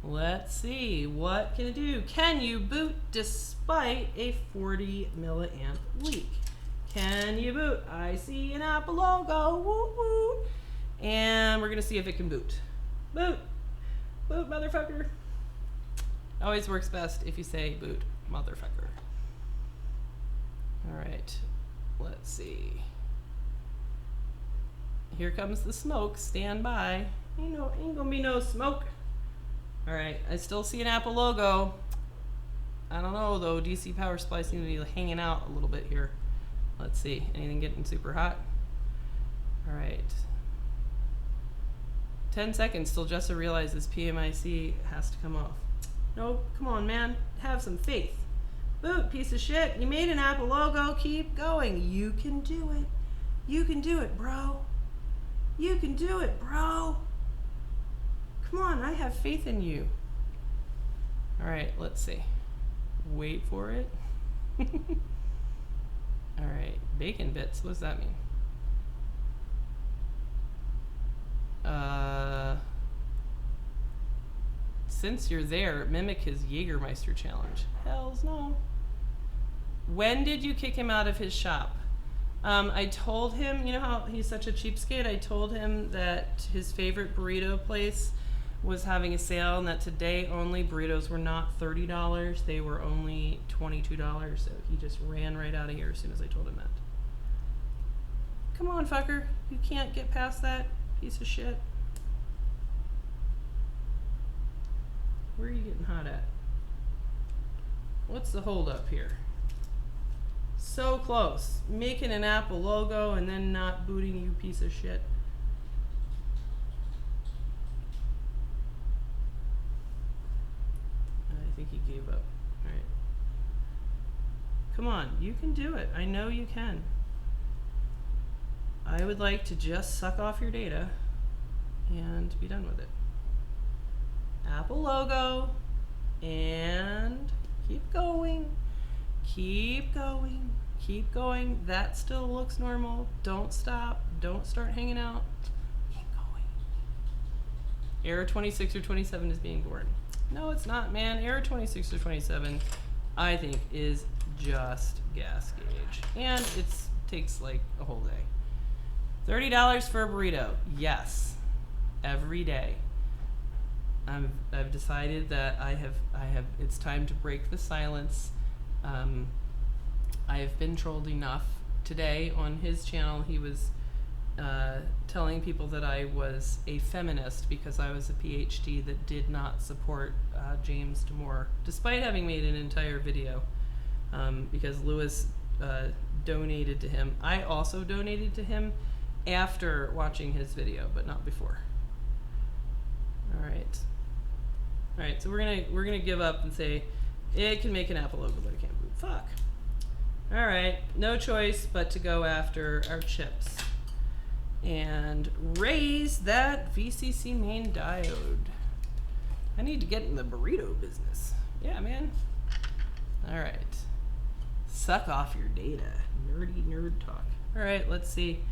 Speaker 1: Let's see, what can it do? Can you boot despite a 40 milliamp leak? Can you boot? I see an Apple logo, woo woo. And we're gonna see if it can boot. Boot, boot, motherfucker. Always works best if you say boot, motherfucker. All right, let's see. Here comes the smoke, stand by. Ain't gonna be no smoke. All right, I still see an Apple logo. I don't know though, DC power supply seems to be hanging out a little bit here. Let's see, anything getting super hot? All right. 10 seconds till Jessa realizes PMIC has to come off. Nope, come on man, have some faith. Boot, piece of shit, you made an Apple logo, keep going. You can do it. You can do it, bro. You can do it, bro. Come on, I have faith in you. All right, let's see. Wait for it. All right, bacon bits. What does that mean? Since you're there, mimic his Jägermeister challenge. Hells no. When did you kick him out of his shop? I told him, you know how he's such a cheapskate? I told him that his favorite burrito place was having a sale and that today only burritos were not $30. They were only $22. So he just ran right out of here as soon as I told him that. Come on, fucker. You can't get past that piece of shit. Where are you getting hot at? What's the hold up here? So close. Making an Apple logo and then not booting, you piece of shit. I think he gave up. All right. Come on, you can do it. I know you can. I would like to just suck off your data and be done with it. Apple logo and keep going. Keep going. Keep going. That still looks normal. Don't stop. Don't start hanging out. Keep going. Error 26 or 27 is being born. No, it's not, man. Error 26 or 27, I think, is just gas gauge. And it takes like a whole day. $30 for a burrito. Yes. Every day. I've decided that I have it's time to break the silence. I have been trolled enough. Today on his channel, he was telling people that I was a feminist because I was a PhD that did not support James Damore, despite having made an entire video, because Lewis donated to him. I also donated to him after watching his video, but not before. All right, so we're gonna give up and say it can make an Apple logo, but it can't boot. Fuck. All right, no choice but to go after our chips and raise that VCC main diode. I need to get in the burrito business. Yeah, man. All right, suck off your data, nerdy nerd talk. All right, let's see.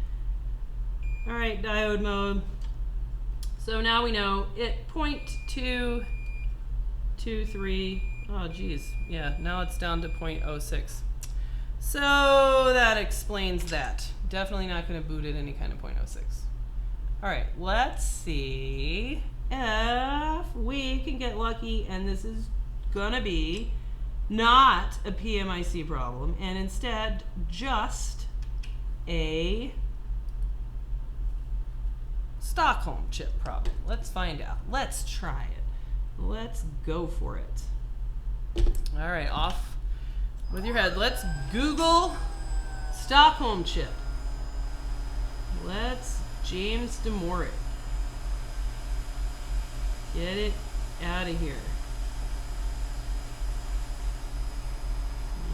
Speaker 1: All right, diode mode. So now we know it 0.223. Oh, geez. Yeah, now it's down to 0.06. So that explains that. Definitely not going to boot at any kind of 0.06. All right, let's see if we can get lucky and this is going to be not a PMIC problem and instead just a Stockholm chip problem. Let's find out. Let's try it. Let's go for it. All right, off with your head. Let's Google Stockholm chip. Let's James Damore it. Get it out of here.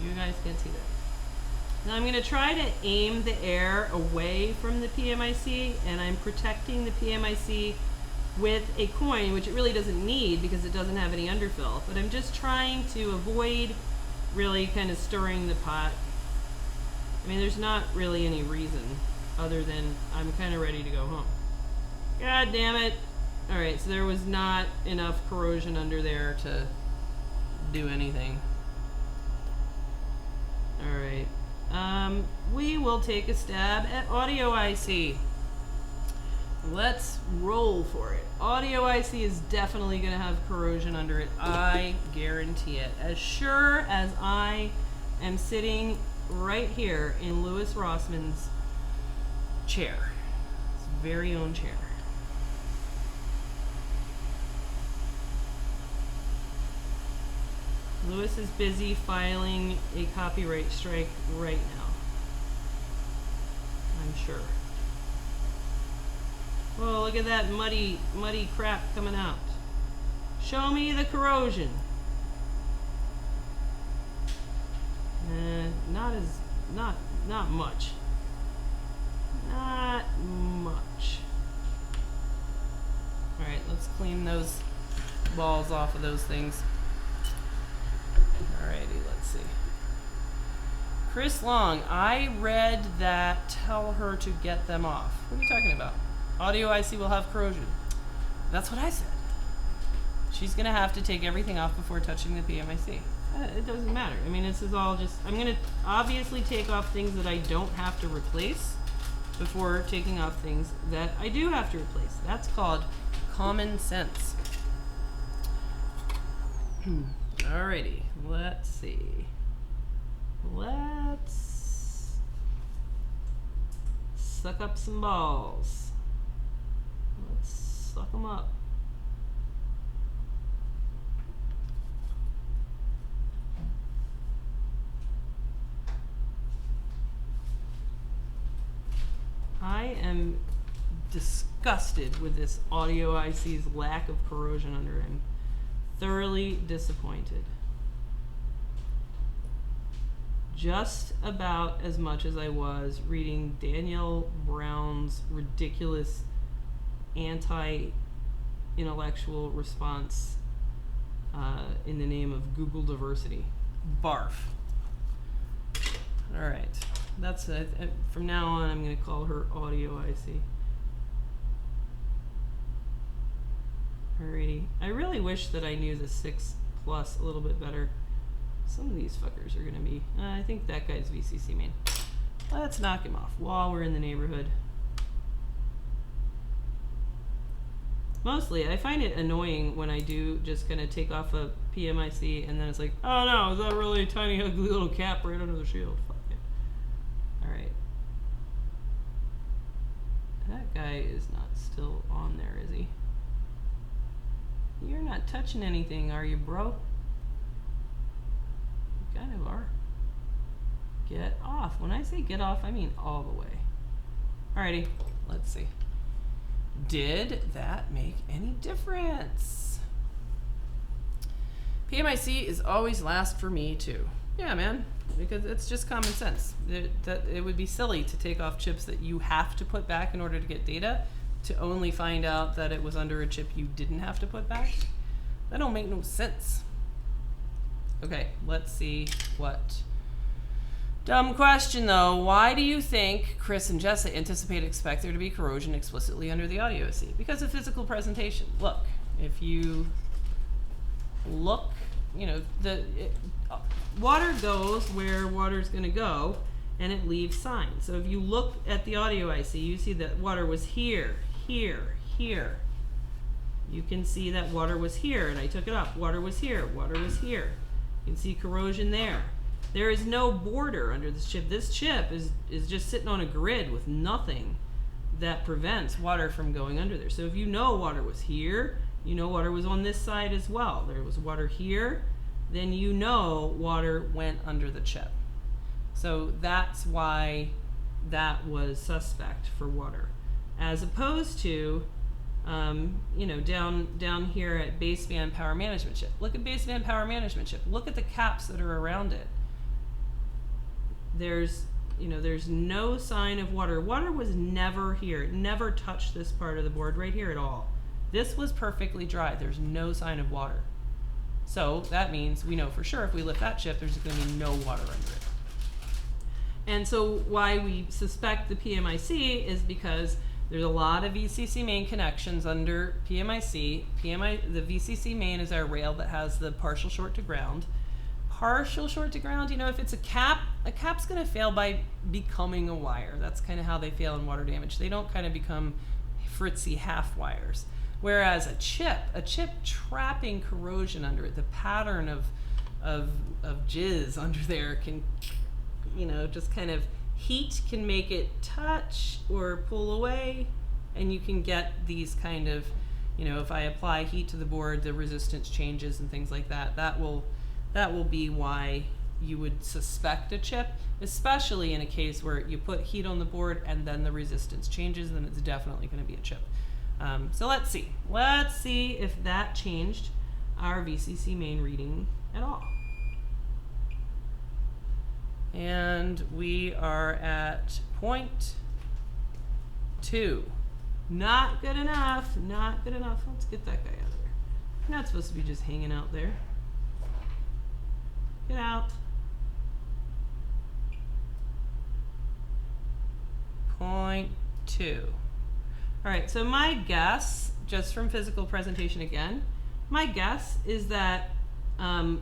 Speaker 1: You guys can't see that. Now I'm going to try to aim the air away from the PMIC, and I'm protecting the PMIC with a coin, which it really doesn't need because it doesn't have any underfill. But I'm just trying to avoid really kind of stirring the pot. I mean, there's not really any reason other than I'm kind of ready to go home. God damn it. All right, so there was not enough corrosion under there to do anything. All right. We will take a stab at audio IC. Let's roll for it. Audio IC is definitely going to have corrosion under it. I guarantee it. As sure as I am sitting right here in Louis Rossmann's chair. His very own chair. Louis is busy filing a copyright strike right now. I'm sure. Whoa, look at that muddy crap coming out. Show me the corrosion. Not much. Not much. Let's clean those balls off of those things. Alrighty, let's see. Chris Long, I read that tell her to get them off. What are you talking about? Audio IC will have corrosion. That's what I said. She's gonna have to take everything off before touching the PMIC. It doesn't matter. I mean, this is all just, I'm gonna obviously take off things that I don't have to replace before taking off things that I do have to replace. That's called common sense. Alrighty, let's see. Let's suck up some balls. Let's suck them up. I am disgusted with this audio IC's lack of corrosion under it. I'm thoroughly disappointed. Just about as much as I was reading Danielle Brown's ridiculous anti-intellectual response in the name of Google diversity. Barf. All right. That's it. From now on, I'm going to call her Audio IC. Alrighty. I really wish that I knew the 6 Plus a little bit better. Some of these fuckers are going to be... I think that guy's VCC main. Let's knock him off while we're in the neighborhood. Mostly, I find it annoying when I do just kind of take off a PMIC and then it's like, oh no, is that really a tiny ugly little cap right under the shield? Fuck it. Alright. That guy is not still on there, is he? You're not touching anything, are you, bro? You kind of are. Get off. When I say get off, I mean all the way. Alrighty, let's see. Did that make any difference? PMIC is always last for me too. Yeah, man, because it's just common sense. It would be silly to take off chips that you have to put back in order to get data to only find out that it was under a chip you didn't have to put back. That don't make no sense. Okay, let's see what. Dumb question though. Why do you think Chris and Jessa expect there to be corrosion explicitly under the audio IC? Because of physical presentation. Look, if you look, you know, water goes where water's going to go, and it leaves signs. So if you look at the audio IC, you see that water was here, here, here. You can see that water was here, and I took it up. Water was here, water was here. You can see corrosion there. There is no border under this chip. This chip is just sitting on a grid with nothing that prevents water from going under there. So if you know water was here, you know water was on this side as well. There was water here, then you know water went under the chip. So that's why that was suspect for water. As opposed to, you know, down here at baseband power management chip. Look at baseband power management chip. Look at the caps that are around it. There's no sign of water. Water was never here. It never touched this part of the board right here at all. This was perfectly dry. There's no sign of water. So that means we know for sure if we lift that chip, there's going to be no water under it. And so why we suspect the PMIC is because there's a lot of VCC main connections under PMIC. The VCC main is our rail that has the partial short to ground. Partial short to ground, you know, if it's a cap's going to fail by becoming a wire. That's kind of how they fail in water damage. They don't kind of become fritzy half wires. Whereas a chip trapping corrosion under it, the pattern of jizz under there can, you know, just kind of heat can make it touch or pull away, and you can get these kind of, you know, if I apply heat to the board, the resistance changes and things like that. That will be why you would suspect a chip, especially in a case where you put heat on the board and then the resistance changes, then it's definitely going to be a chip. So let's see. Let's see if that changed our VCC main reading at all. And we are at 0.2. Not good enough. Not good enough. Let's get that guy out of there. You're not supposed to be just hanging out there. Get out. Point 2. All right, so my guess, just from physical presentation again, my guess is that I'm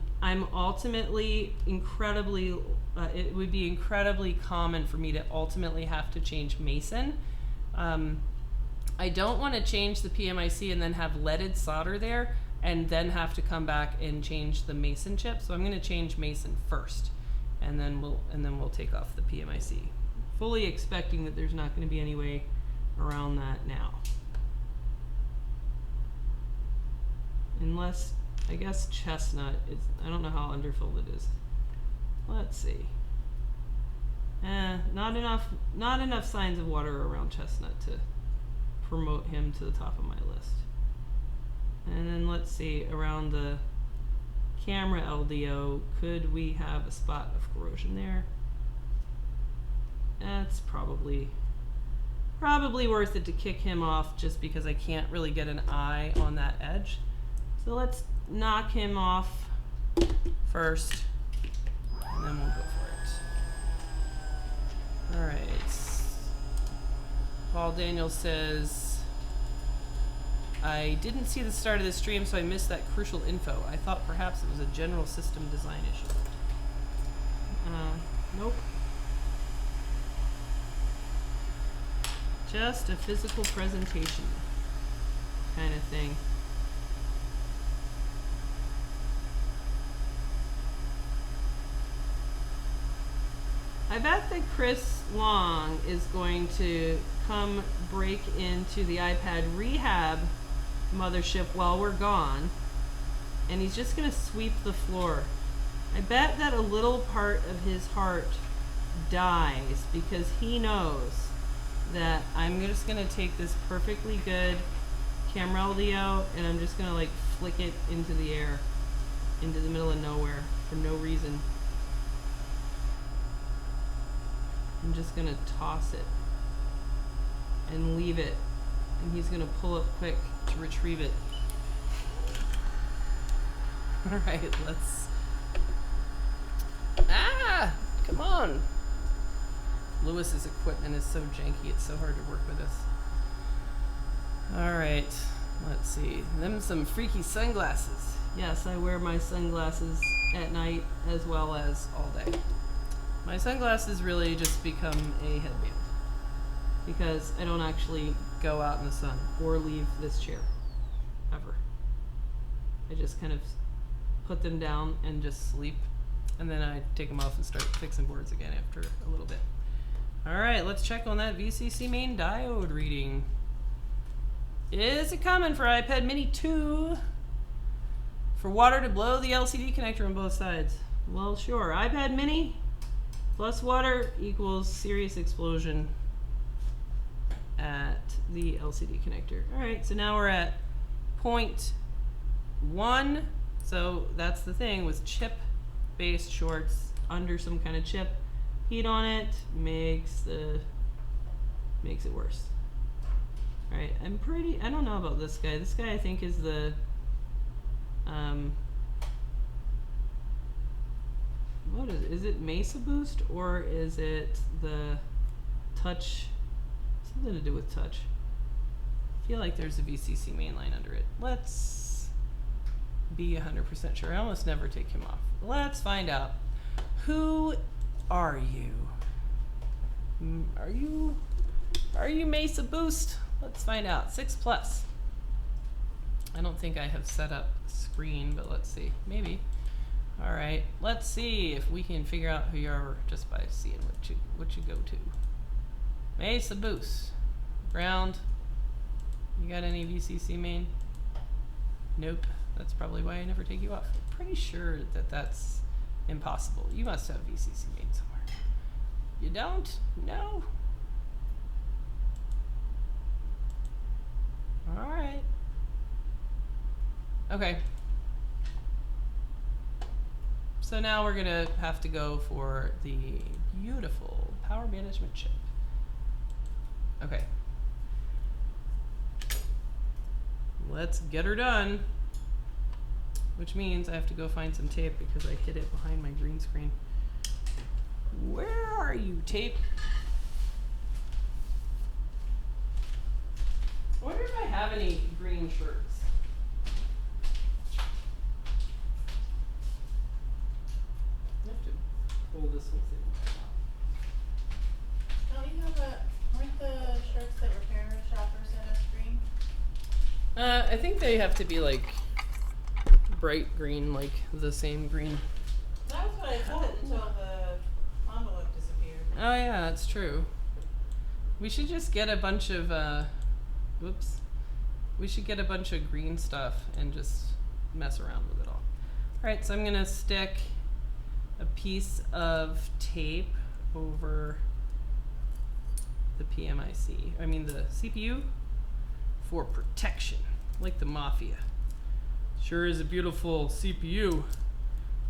Speaker 1: ultimately incredibly, it would be incredibly common for me to ultimately have to change Mason. I don't want to change the PMIC and then have leaded solder there and then have to come back and change the Mason chip. So I'm going to change Mason first, and then we'll take off the PMIC. Fully expecting that there's not going to be any way around that now. Unless, I guess chestnut is, I don't know how underfilled it is. Let's see. Not enough signs of water around chestnut to promote him to the top of my list. And then let's see, around the camera LDO, could we have a spot of corrosion there? That's probably worth it to kick him off just because I can't really get an eye on that edge. So let's knock him off first, and then we'll go for it. All right. Paul Daniel says, I didn't see the start of the stream, so I missed that crucial info. I thought perhaps it was a general system design issue. Nope. Just a physical presentation kind of thing. I bet that Chris Long is going to come break into the iPad Rehab mothership while we're gone, and he's just going to sweep the floor. I bet that a little part of his heart dies because he knows that I'm just going to take this perfectly good camera LDO and I'm just going to like flick it into the air, into the middle of nowhere for no reason. I'm just going to toss it and leave it, and he's going to pull up quick to retrieve it. All right, let's... Ah! Come on! Lewis's equipment is so janky, it's so hard to work with this. All right, let's see. Them some freaky sunglasses. Yes, I wear my sunglasses at night as well as all day. My sunglasses really just become a headband because I don't actually go out in the sun or leave this chair, ever. I just kind of put them down and just sleep, and then I take them off and start fixing boards again after a little bit. All right, let's check on that VCC main diode reading. Is it common for iPad Mini 2 for water to blow the LCD connector on both sides? Well, sure. iPad Mini plus water equals serious explosion at the LCD connector. All right, so now we're at 0.1. So that's the thing with chip-based shorts under some kind of chip. Heat on it makes it worse. All right, I don't know about this guy. This guy I think is the, what is it? Is it Mesa Boost or is it the touch? Something to do with touch. I feel like there's a VCC mainline under it. Let's be 100% sure. I almost never take him off. Let's find out. Who are you? Are you Mesa Boost? Let's find out. 6+. I don't think I have set up screen, but let's see. Maybe. All right. Let's see if we can figure out who you are just by seeing what you go to. Mesa Boost. Ground. You got any VCC main? Nope. That's probably why I never take you off. I'm pretty sure that that's impossible. You must have VCC main somewhere. You don't? No? All right. Okay. So now we're going to have to go for the beautiful power management chip. Okay. let's get her done. Which means I have to go find some tape because I hid it behind my green screen. Where are you, tape? I wonder if I have any green shirts. I have to pull this whole thing out.
Speaker 2: Don't you have aren't the shirts that repair shoppers at us green?
Speaker 1: I think they have to be like bright green, like the same green.
Speaker 2: That was what I thought until the envelope disappeared.
Speaker 1: Oh yeah, that's true. We should just get a bunch of whoops. We should get a bunch of green stuff and just mess around with it all. Alright, so I'm gonna stick a piece of tape over the PMIC. I mean the CPU for protection, like the mafia. Sure is a beautiful CPU.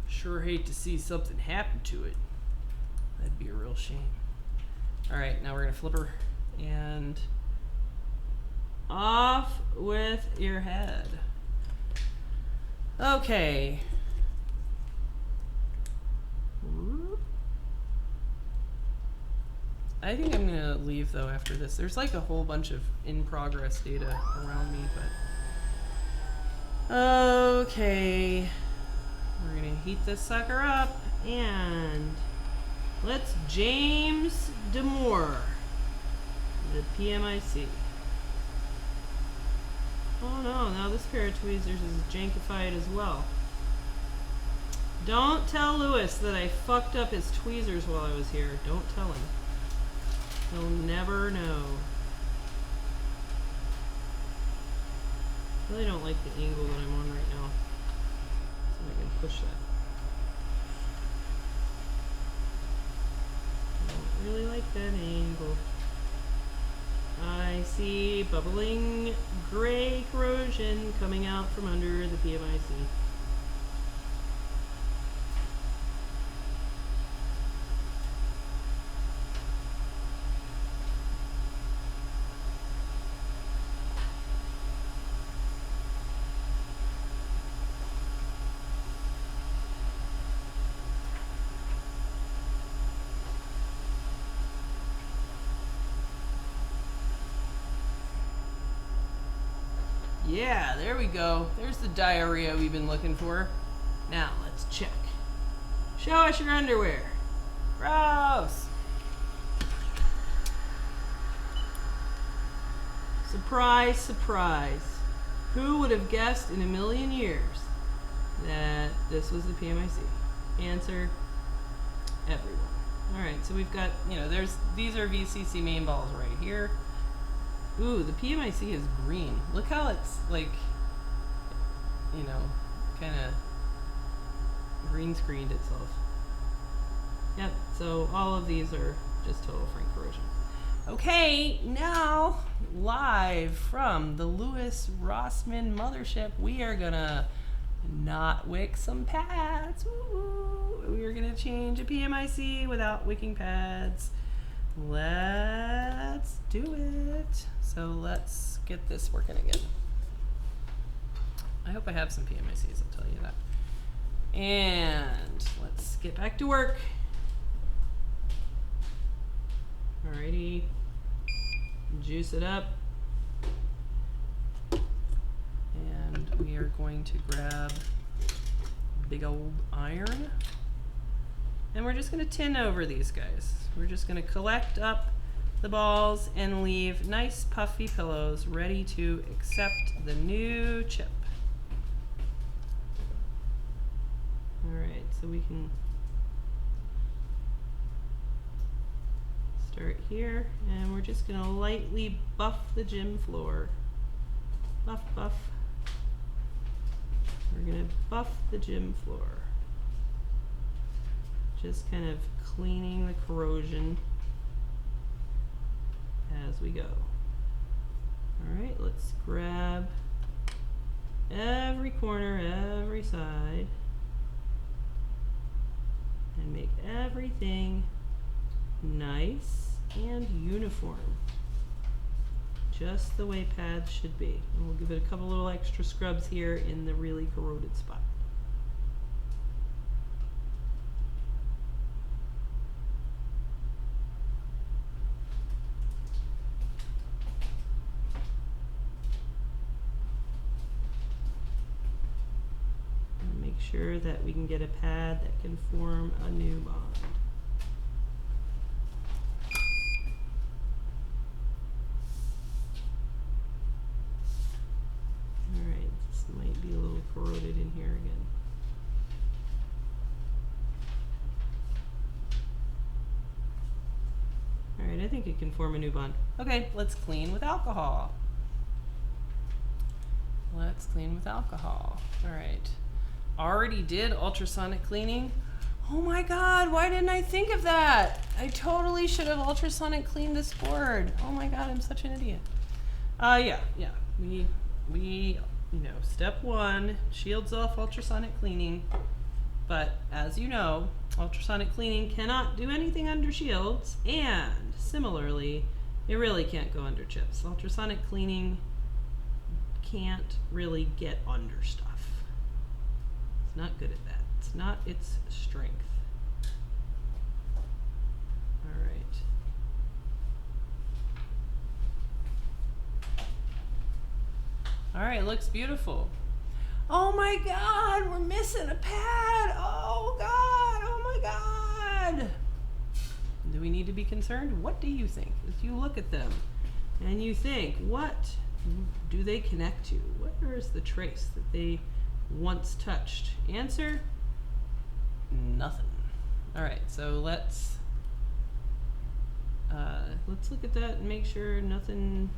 Speaker 1: Sure hate to see something happen to it. That'd be a real shame. Alright, now we're gonna flip her and off with your head. Okay. I think I'm gonna leave though after this. There's like a whole bunch of in progress data around me, but okay. We're gonna heat this sucker up and let's James Damore the PMIC. Oh no, now this pair of tweezers is jankified as well. Don't tell Lewis that I fucked up his tweezers while I was here. Don't tell him. He'll never know. I really don't like the angle that I'm on right now. So I can push that. I don't really like that angle. I see bubbling gray corrosion coming out from under the PMIC. Yeah, there we go. There's the diarrhea we've been looking for. Now, let's check. Show us your underwear. Gross. Surprise, surprise. Who would have guessed in a million years that this was the PMIC? Answer, everyone. Alright, so we've got, these are VCC main balls right here. Ooh, the PMIC is green. Look how it's like, kind of green screened itself. Yep, so all of these are just total frank corrosion. Okay, now live from the Lewis Rossmann mothership, we are gonna not wick some pads. Ooh, we are gonna change a PMIC without wicking pads. Let's do it. So let's get this working again. I hope I have some PMICs, I'll tell you that. And let's get back to work. Alrighty. Juice it up. And we are going to grab big old iron. And we're just going to tin over these guys. We're just going to collect up the balls and leave nice puffy pillows ready to accept the new chip. Alright, so we can start here, and we're just going to lightly buff the gym floor. Buff, buff. We're going to buff the gym floor. Just kind of cleaning the corrosion as we go. Alright, let's grab every corner, every side, and make everything nice and uniform. just the way pads should be. And we'll give it a couple little extra scrubs here in the really corroded spot. And make sure that we can get a pad that can form a new bond. Might be a little corroded in here again. Alright, I think it can form a new bond. Okay, let's clean with alcohol. Let's clean with alcohol. Alright. Already did ultrasonic cleaning. Oh my god, why didn't I think of that? I totally should have ultrasonic cleaned this board. Oh my god, I'm such an idiot. Yeah. We you know, step one, shields off ultrasonic cleaning, but as you know, ultrasonic cleaning cannot do anything under shields, and similarly, it really can't go under chips. Ultrasonic cleaning can't really get under stuff. It's not good at that. It's not its strength. All right. All right, looks beautiful. Oh my god, we're missing a pad. Oh god, oh my god. Do we need to be concerned? What do you think? If you look at them and you think, what do they connect to? Where is the trace that they once touched? Answer, nothing. All right, so let's look at that and make sure nothing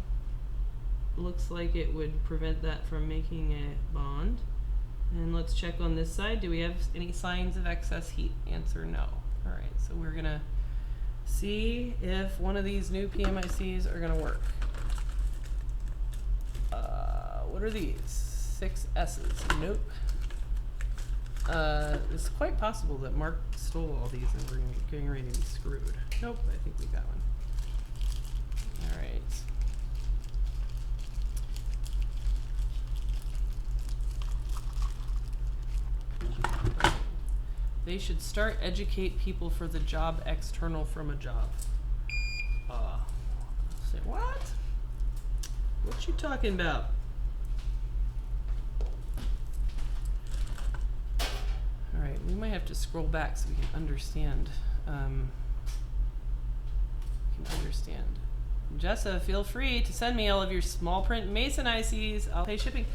Speaker 1: looks like it would prevent that from making a bond. And let's check on this side. Do we have any signs of excess heat? Answer, no. All right, so we're gonna see if one of these new PMICs are gonna work. What are these? 6 S's. Nope. It's quite possible that Mark stole all these and we're getting ready to be screwed. Nope, I think we got one. All right. They should start educate people for the job external from a job. Say what? What you talking about? All right, we might have to scroll back so we can understand. Jessa, feel free to send me all of your small print Mason ICs. I'll pay shipping.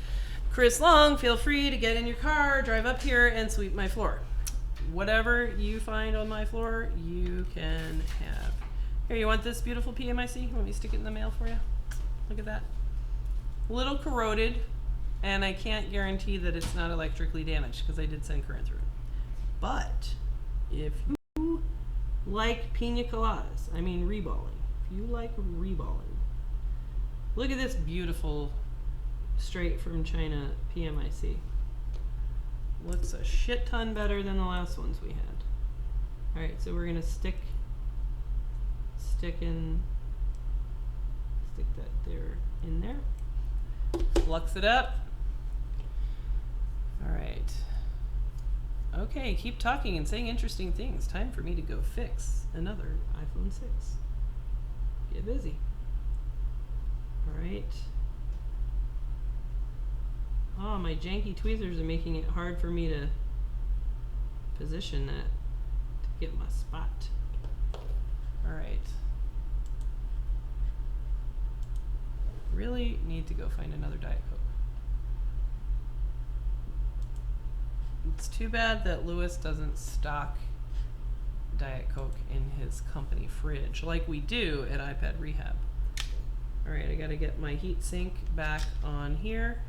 Speaker 1: Chris Long, feel free to get in your car, drive up here, and sweep my floor. Whatever you find on my floor, you can have. Here, you want this beautiful PMIC? You want me to stick it in the mail for you? Look at that. A little corroded, and I can't guarantee that it's not electrically damaged because I did send current through it. But if you like pina coladas, I mean reballing, if you like reballing, look at this beautiful straight from China PMIC. Looks a shit ton better than the last ones we had. All right, so we're gonna stick that there in there. Flux it up. All right. Okay, keep talking and saying interesting things. Time for me to go fix another iPhone 6. Get busy. All right. Oh, my janky tweezers are making it hard for me to position that to get my spot. All right. Really need to go find another Diet Coke. It's too bad that Lewis doesn't stock Diet Coke in his company fridge like we do at iPad Rehab. All right, I gotta get my heat sink back on here.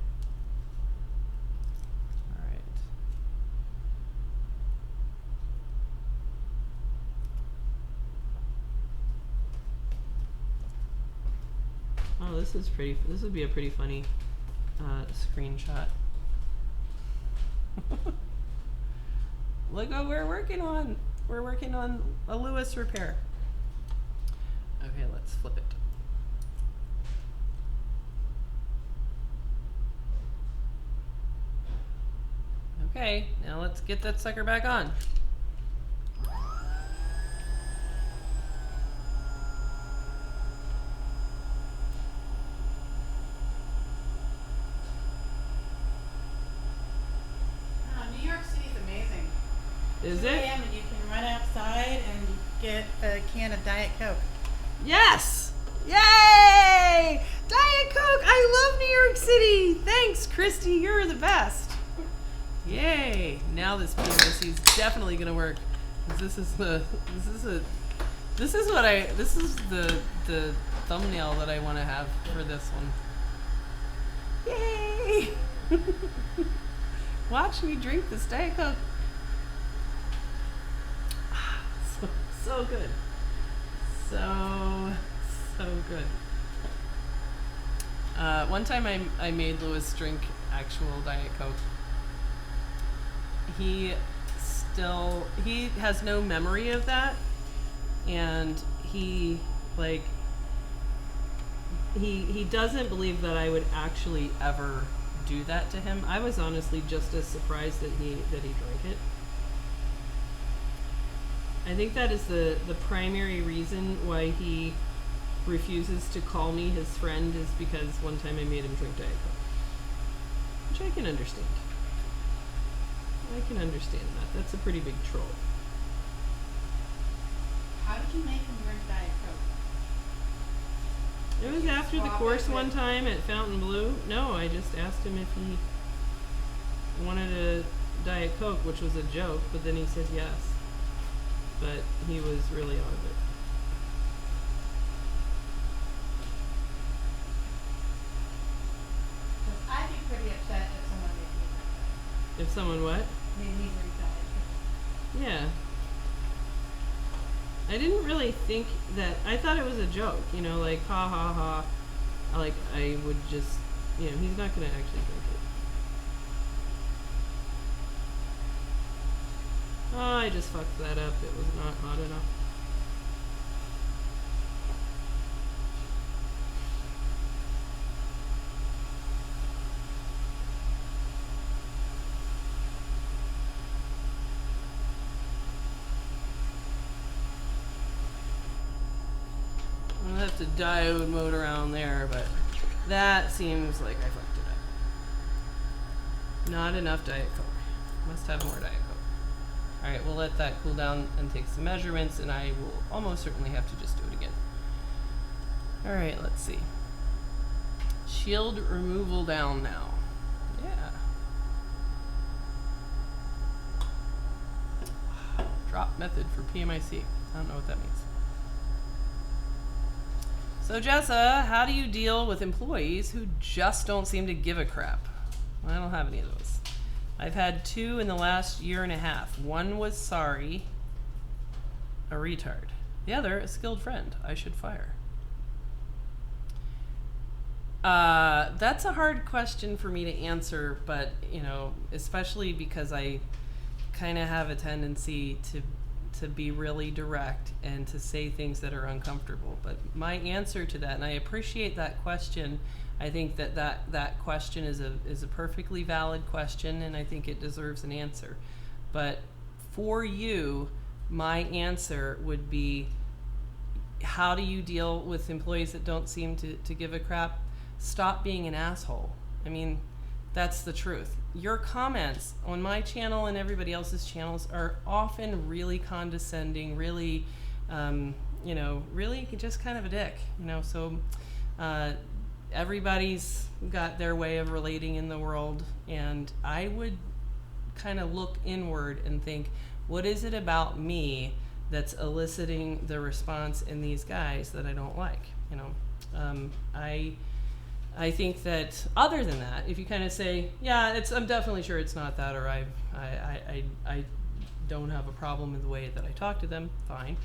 Speaker 1: Oh, this is pretty. This would be a pretty funny screenshot. Look what we're working on. We're working on a Lewis repair. Okay, let's flip it. Okay, now let's get that sucker back on.
Speaker 2: New York City's amazing.
Speaker 1: Is
Speaker 2: 2
Speaker 1: it?
Speaker 2: a.m. and you can run outside and get a can of Diet Coke.
Speaker 1: Yes! Yay! Diet Coke! I love New York City! Thanks, Christy. You're the best. Yay! Now this PMC is definitely gonna work. This is the thumbnail that I want to have for this one. Yay! Watch me drink this Diet Coke. So good. So good. One time I made Louis drink actual Diet Coke. He has no memory of that, and he doesn't believe that I would actually ever do that to him. I was honestly just as surprised that he drank it. I think that is the primary reason why he refuses to call me his friend, is because one time I made him drink Diet Coke. Which I can understand. I can understand that. That's a pretty big troll.
Speaker 2: How did you make him drink Diet Coke?
Speaker 1: It was after the course one time at Fountain Blue. No, I just asked him if he wanted a Diet Coke, which was a joke, but then he said yes. But he was really out of it.
Speaker 2: I'd be pretty upset if someone made me drink that.
Speaker 1: If someone what?
Speaker 2: Made me drink Diet Coke.
Speaker 1: Yeah. I didn't really think that, I thought it was a joke, like, ha ha ha. Like, I would just, he's not going to actually drink it. Oh, I just fucked that up. It was not hot enough. I'll have to diode mode around there, but that seems like I fucked it up. Not enough Diet Coke. Must have more Diet Coke. Alright, we'll let that cool down and take some measurements, and I will almost certainly have to just do it again. Alright, let's see. Shield removal down now. Yeah. Drop method for PMIC. I don't know what that means. So Jessa, how do you deal with employees who just don't seem to give a crap? I don't have any of those. I've had 2 in the last year and a half. One was sorry, a retard. The other, a skilled friend I should fire. That's a hard question for me to answer, but, especially because I kind of have a tendency to be really direct and to say things that are uncomfortable. But my answer to that, and I appreciate that question, I think that question is a perfectly valid question, and I think it deserves an answer. But for you, my answer would be, how do you deal with employees that don't seem to give a crap? Stop being an asshole. I mean, that's the truth. Your comments on my channel and everybody else's channels are often really condescending, really, really just kind of a dick, so everybody's got their way of relating in the world, and I would kind of look inward and think, what is it about me that's eliciting the response in these guys that I don't like? I think that other than that, if you kind of say, yeah, I'm definitely sure it's not that, or I don't have a problem with the way that I talk to them, fine.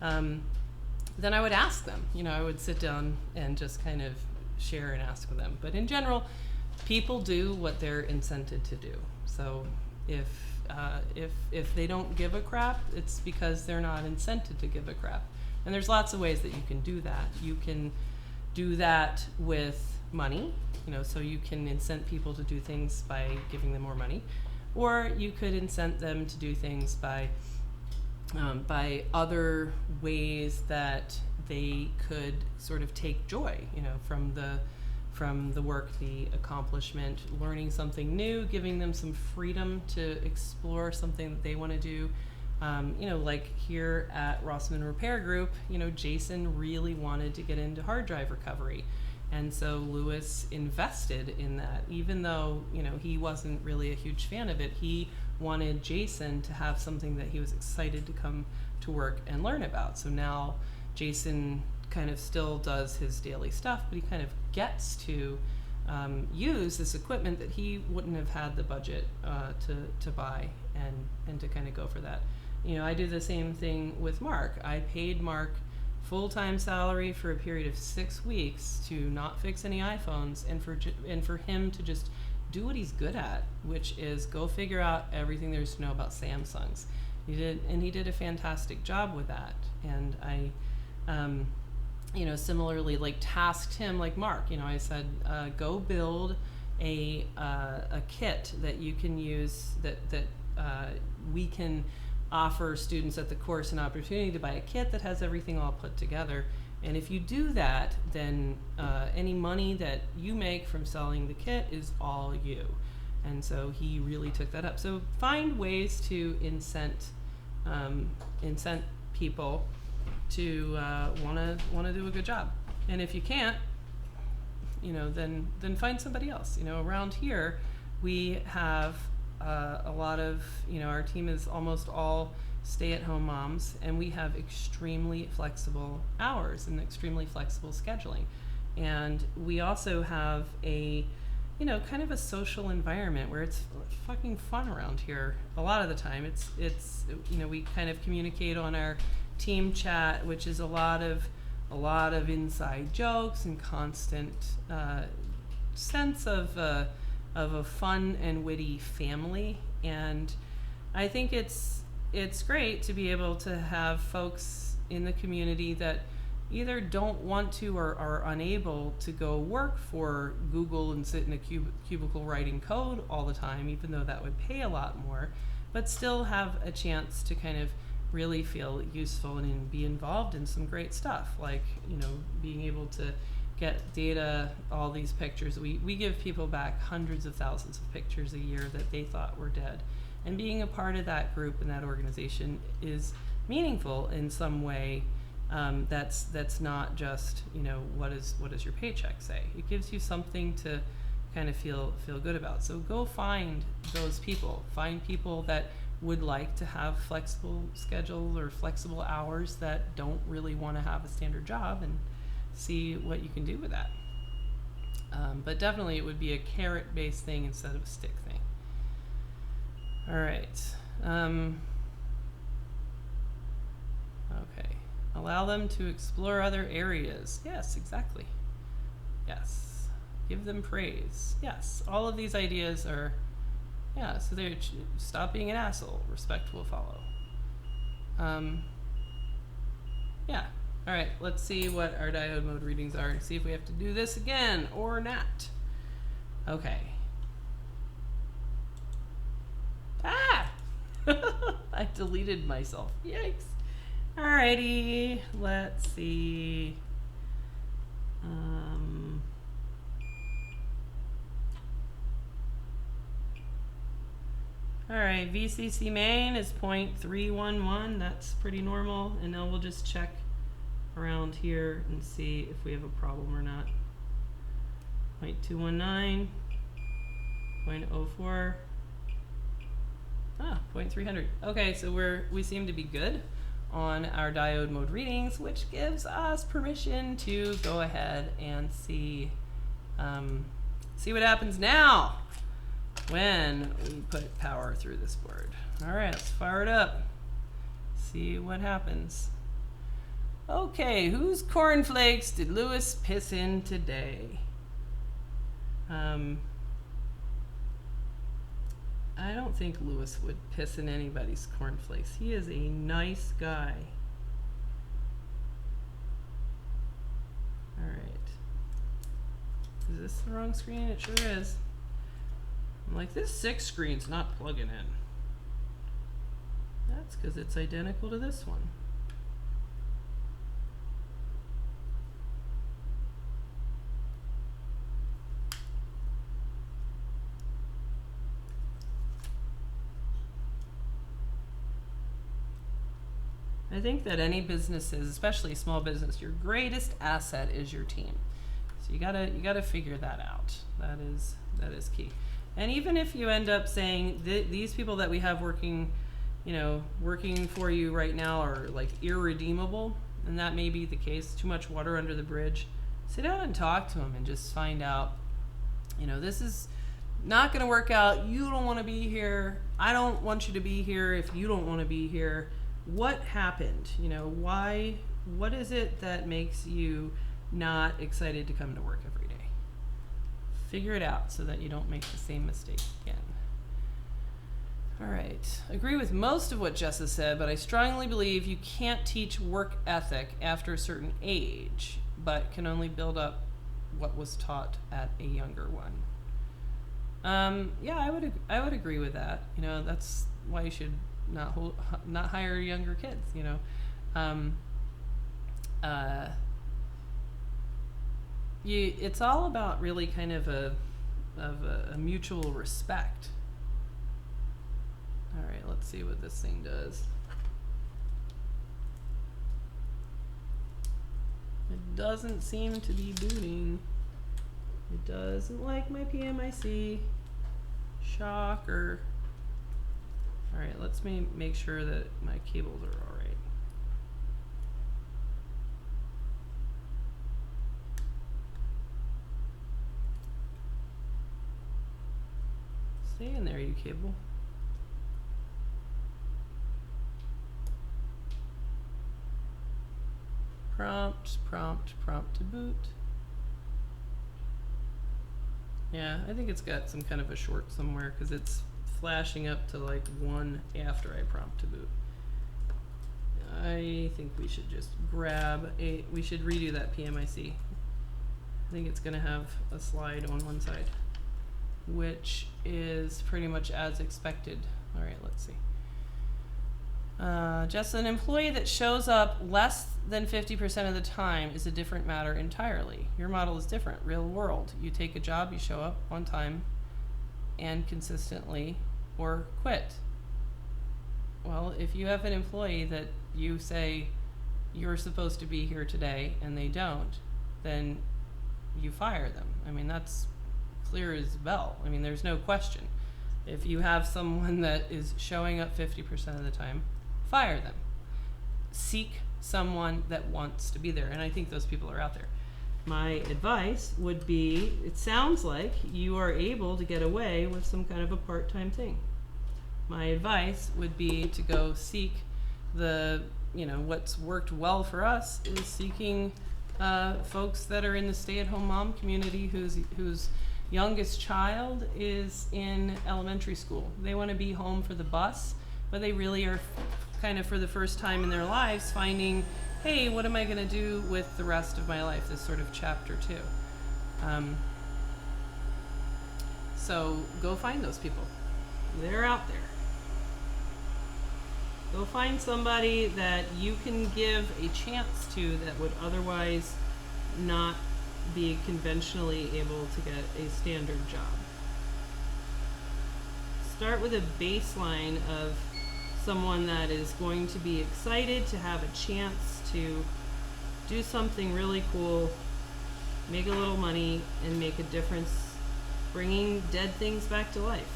Speaker 1: Then I would ask them. I would sit down and just kind of share and ask them. But in general, people do what they're incented to do. So if they don't give a crap, it's because they're not incented to give a crap. And there's lots of ways that you can do that. You can do that with money, so you can incent people to do things by giving them more money, or you could incent them to do things by other ways that they could sort of take joy, from the work, the accomplishment, learning something new, giving them some freedom to explore something that they want to do. Like here at Rossmann Repair Group, Jason really wanted to get into hard drive recovery. And so Lewis invested in that, even though, he wasn't really a huge fan of it. He wanted Jason to have something that he was excited to come to work and learn about. So now Jason kind of still does his daily stuff, but he kind of gets to use this equipment that he wouldn't have had the budget to buy and to kind of go for that. I do the same thing with Mark. I paid Mark full-time salary for a period of 6 weeks to not fix any iPhones, and for him to just do what he's good at, which is go figure out everything there is to know about Samsungs. He did a fantastic job with that. And I similarly, like, tasked him, like Mark, I said, go build a kit that you can use, that we can offer students at the course an opportunity to buy a kit that has everything all put together. And if you do that, then any money that you make from selling the kit is all you. And so he really took that up. So find ways to incent people to want to do a good job. And if you can't, then find somebody else. Around here we have a lot of, our team is almost all stay-at-home moms, and we have extremely flexible hours and extremely flexible scheduling. And we also have a, kind of a social environment where it's fucking fun around here. A lot of the time it's we kind of communicate on our team chat, which is a lot of inside jokes and constant sense of a fun and witty family. And I think it's great to be able to have folks in the community that either don't want to or are unable to go work for Google and sit in a cubicle writing code all the time, even though that would pay a lot more, but still have a chance to kind of really feel useful and be involved in some great stuff, like being able to get data, all these pictures. We give people back hundreds of thousands of pictures a year that they thought were dead, and being a part of that group and that organization is meaningful in some way. That's not just what does your paycheck say. It gives you something to kind of feel good about. So go find those people. Find people that would like to have flexible schedules or flexible hours that don't really want to have a standard job, and see what you can do with that. But definitely it would be a carrot-based thing instead of a stick thing. All right. Okay. Allow them to explore other areas. Yes, exactly. Yes. Give them praise. Yes. All of these ideas are, so they're stop being an asshole. Respect will follow. All right, let's see what our diode mode readings are and see if we have to do this again or not. Okay. Ah! I deleted myself. Yikes. Alrighty, let's see. Alright, VCC main is 0.311. That's pretty normal. And now we'll just check around here and see if we have a problem or not. 0.219, 0.04, 0.300. Okay, so we seem to be good on our diode mode readings, which gives us permission to go ahead and see what happens now when we put power through this board. All right, let's fire it up. See what happens. Okay, whose cornflakes did Lewis piss in today? I don't think Lewis would piss in anybody's cornflakes. He is a nice guy. All right. Is this the wrong screen? It sure is. I'm like, this 6 screen's not plugging in. That's because it's identical to this one. I think that any businesses, especially small business, your greatest asset is your team. So you gotta figure that out. That is key. And even if you end up saying these people that we have working, working for you right now are like irredeemable, and that may be the case. Too much water under the bridge. Sit down and talk to them and just find out. This is not going to work out. You don't want to be here. I don't want you to be here if you don't want to be here. What happened? Why? What is it that makes you not excited to come to work every day? Figure it out so that you don't make the same mistake again. All right. Agree with most of what Jessa said, but I strongly believe you can't teach work ethic after a certain age, but can only build up what was taught at a younger one. Yeah, I would agree with that. That's why you should not hire younger kids. It's all about really kind of a mutual respect. All right, let's see what this thing does. It doesn't seem to be booting. It doesn't like my PMIC. Shocker. All right, let's make sure that my cables are all right. Stay in there, you cable. Prompt to boot. Yeah, I think it's got some kind of a short somewhere because it's flashing up to like 1 after I prompt to boot. I think we should just we should redo that PMIC. I think it's gonna have a slide on one side, which is pretty much as expected. All right, let's see. Just an employee that shows up less than 50% of the time is a different matter entirely. Your model is different, real world. You take a job, you show up on time and consistently, or quit. Well, if you have an employee that you say you're supposed to be here today and they don't, then you fire them. I mean, that's clear as bell. I mean, there's no question. If you have someone that is showing up 50% of the time, fire them. Seek someone that wants to be there, and I think those people are out there. My advice would be, it sounds like you are able to get away with some kind of a part-time thing. My advice would be to go seek what's worked well for us is seeking folks that are in the stay-at-home mom community whose youngest child is in elementary school. They want to be home for the bus, but they really are kind of for the first time in their lives finding, hey, what am I going to do with the rest of my life? This sort of chapter 2. So go find those people. They're out there. Go find somebody that you can give a chance to that would otherwise not be conventionally able to get a standard job. Start with a baseline of someone that is going to be excited to have a chance to do something really cool, make a little money, and make a difference, bringing dead things back to life.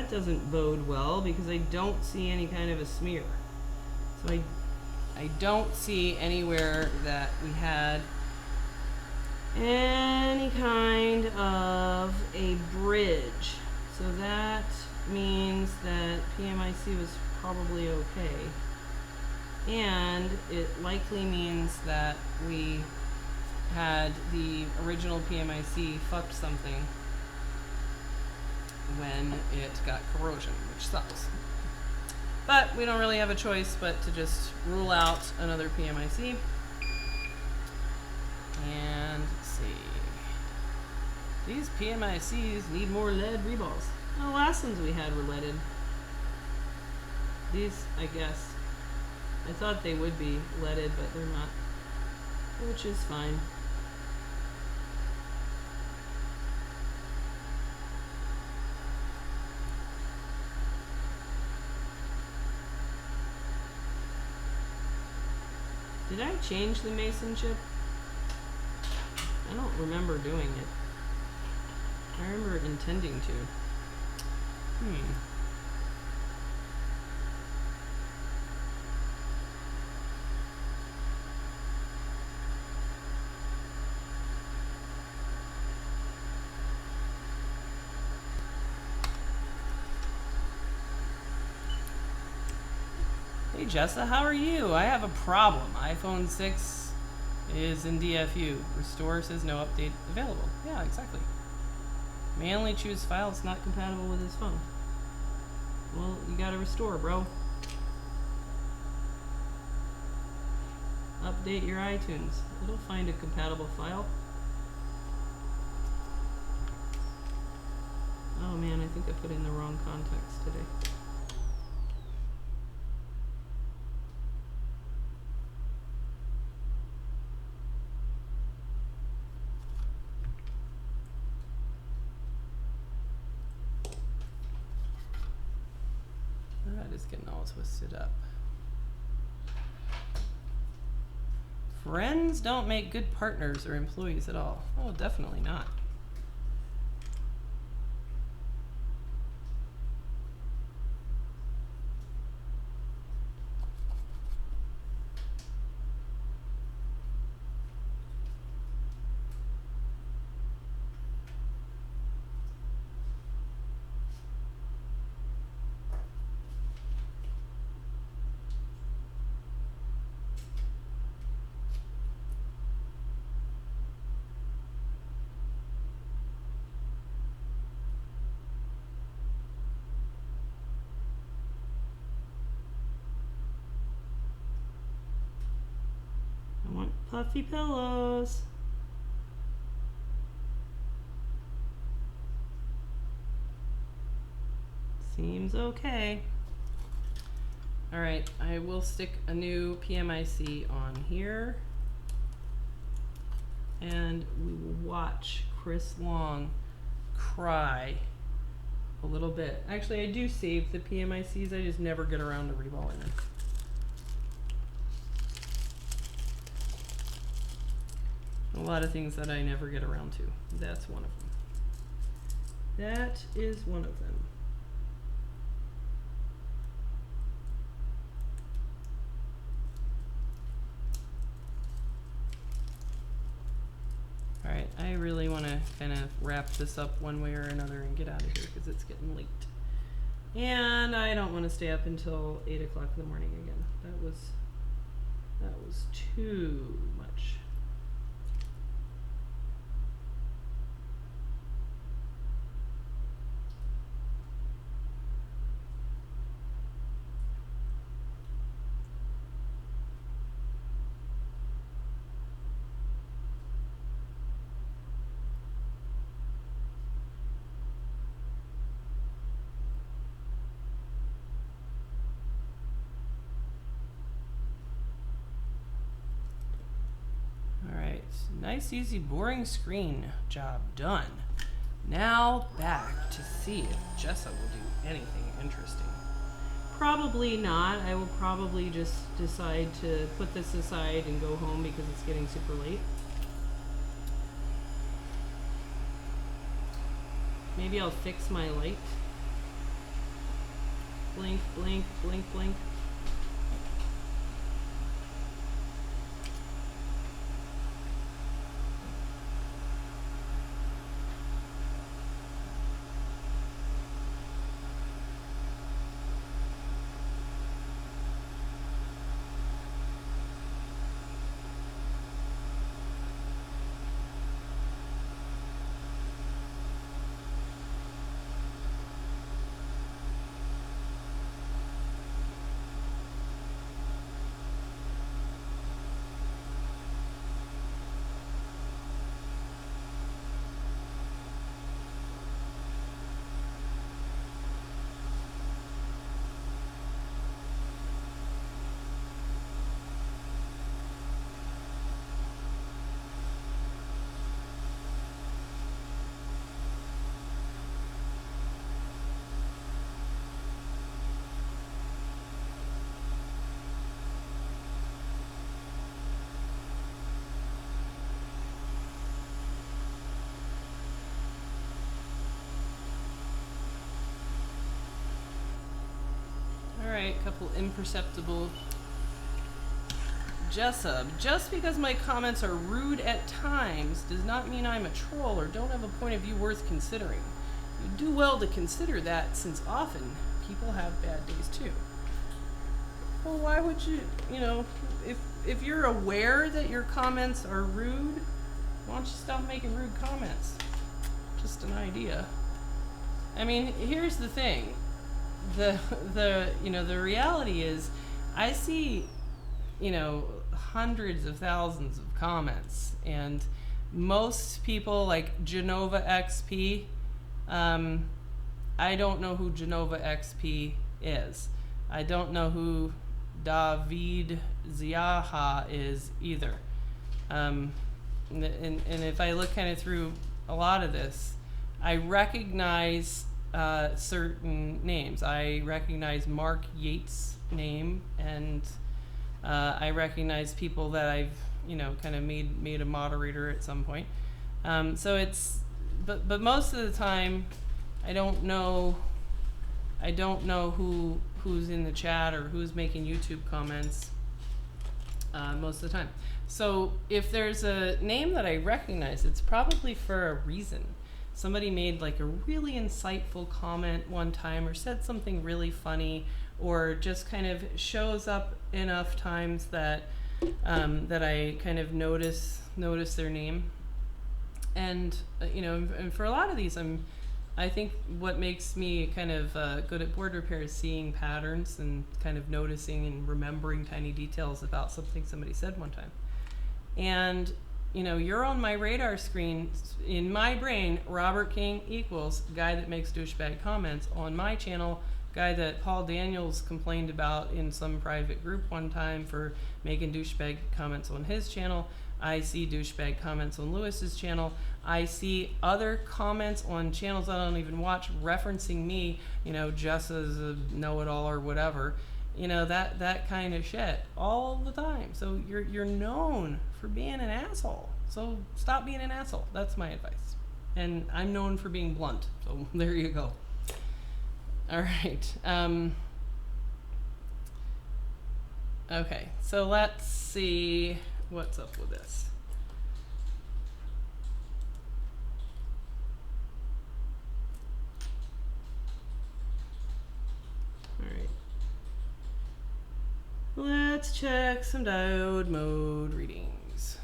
Speaker 1: that doesn't bode well because I don't see any kind of a smear. So I don't see anywhere that we had any kind of a bridge. So that means that PMIC was probably okay. And it likely means that we had the original PMIC fucked something when it got corrosion, which sucks. But we don't really have a choice but to just rule out another PMIC. And let's see. These PMICs need more lead reballs. The last ones we had were leaded. These, I guess, I thought they would be leaded, but they're not, which is fine. Did I change the mason chip? I don't remember doing it. I remember intending to. Hey Jessa, how are you? I have a problem. iPhone 6 is in DFU. Restore says no update available. Yeah, exactly. May only choose files not compatible with his phone. Well, you gotta restore, bro. Update your iTunes. It'll find a compatible file. Oh man, I think I put in the wrong context today. Getting all twisted up. Friends don't make good partners or employees at all. Oh, definitely not. Puffy pillows. Seems okay. All right, I will stick a new PMIC on here. And we will watch Chris Long cry a little bit. Actually, I do save the PMICs. I just never get around to reballing them. A lot of things that I never get around to. That's one of them. That is one of them. All right, I really want to kind of wrap this up one way or another and get out of here because it's getting late. And I don't want to stay up until 8 o'clock in the morning again. That was too much. Nice, easy, boring screen job done. Now back to see if Jessa will do anything interesting. Probably not. I will probably just decide to put this aside and go home because it's getting super late. Maybe I'll fix my light. blink, blink, blink, blink. Alright, couple imperceptible. Jessup, just because my comments are rude at times does not mean I'm a troll or don't have a point of view worth considering. You do well to consider that, since often people have bad days too. Well, why would you, if you're aware that your comments are rude, why don't you stop making rude comments? Just an idea. I mean, here's the thing. The reality is, I see, hundreds of thousands of comments, and most people like Genova XP, I don't know who Genova XP is. I don't know who David Ziaha is either. And if I look kind of through a lot of this, I recognize certain names. I recognize Mark Yates' name, and I recognize people that I've kind of made a moderator at some point. So it's but most of the time I don't know who's in the chat or who's making YouTube comments most of the time. So if there's a name that I recognize, it's probably for a reason. Somebody made like a really insightful comment one time, or said something really funny, or just kind of shows up enough times that that I kind of notice their name. And and for a lot of these, I think what makes me kind of good at board repair is seeing patterns and kind of noticing and remembering tiny details about something somebody said one time. And you're on my radar screen. In my brain, Robert King equals guy that makes douchebag comments on my channel, guy that Paul Daniels complained about in some private group one time for making douchebag comments on his channel. I see douchebag comments on Lewis's channel. I see other comments on channels I don't even watch referencing me, just as a know-it-all or whatever. That kind of shit all the time. So you're known for being an asshole. So stop being an asshole. That's my advice. And I'm known for being blunt. So there you go. All right. Okay. So let's see what's up with this. All right. Let's check some diode mode readings.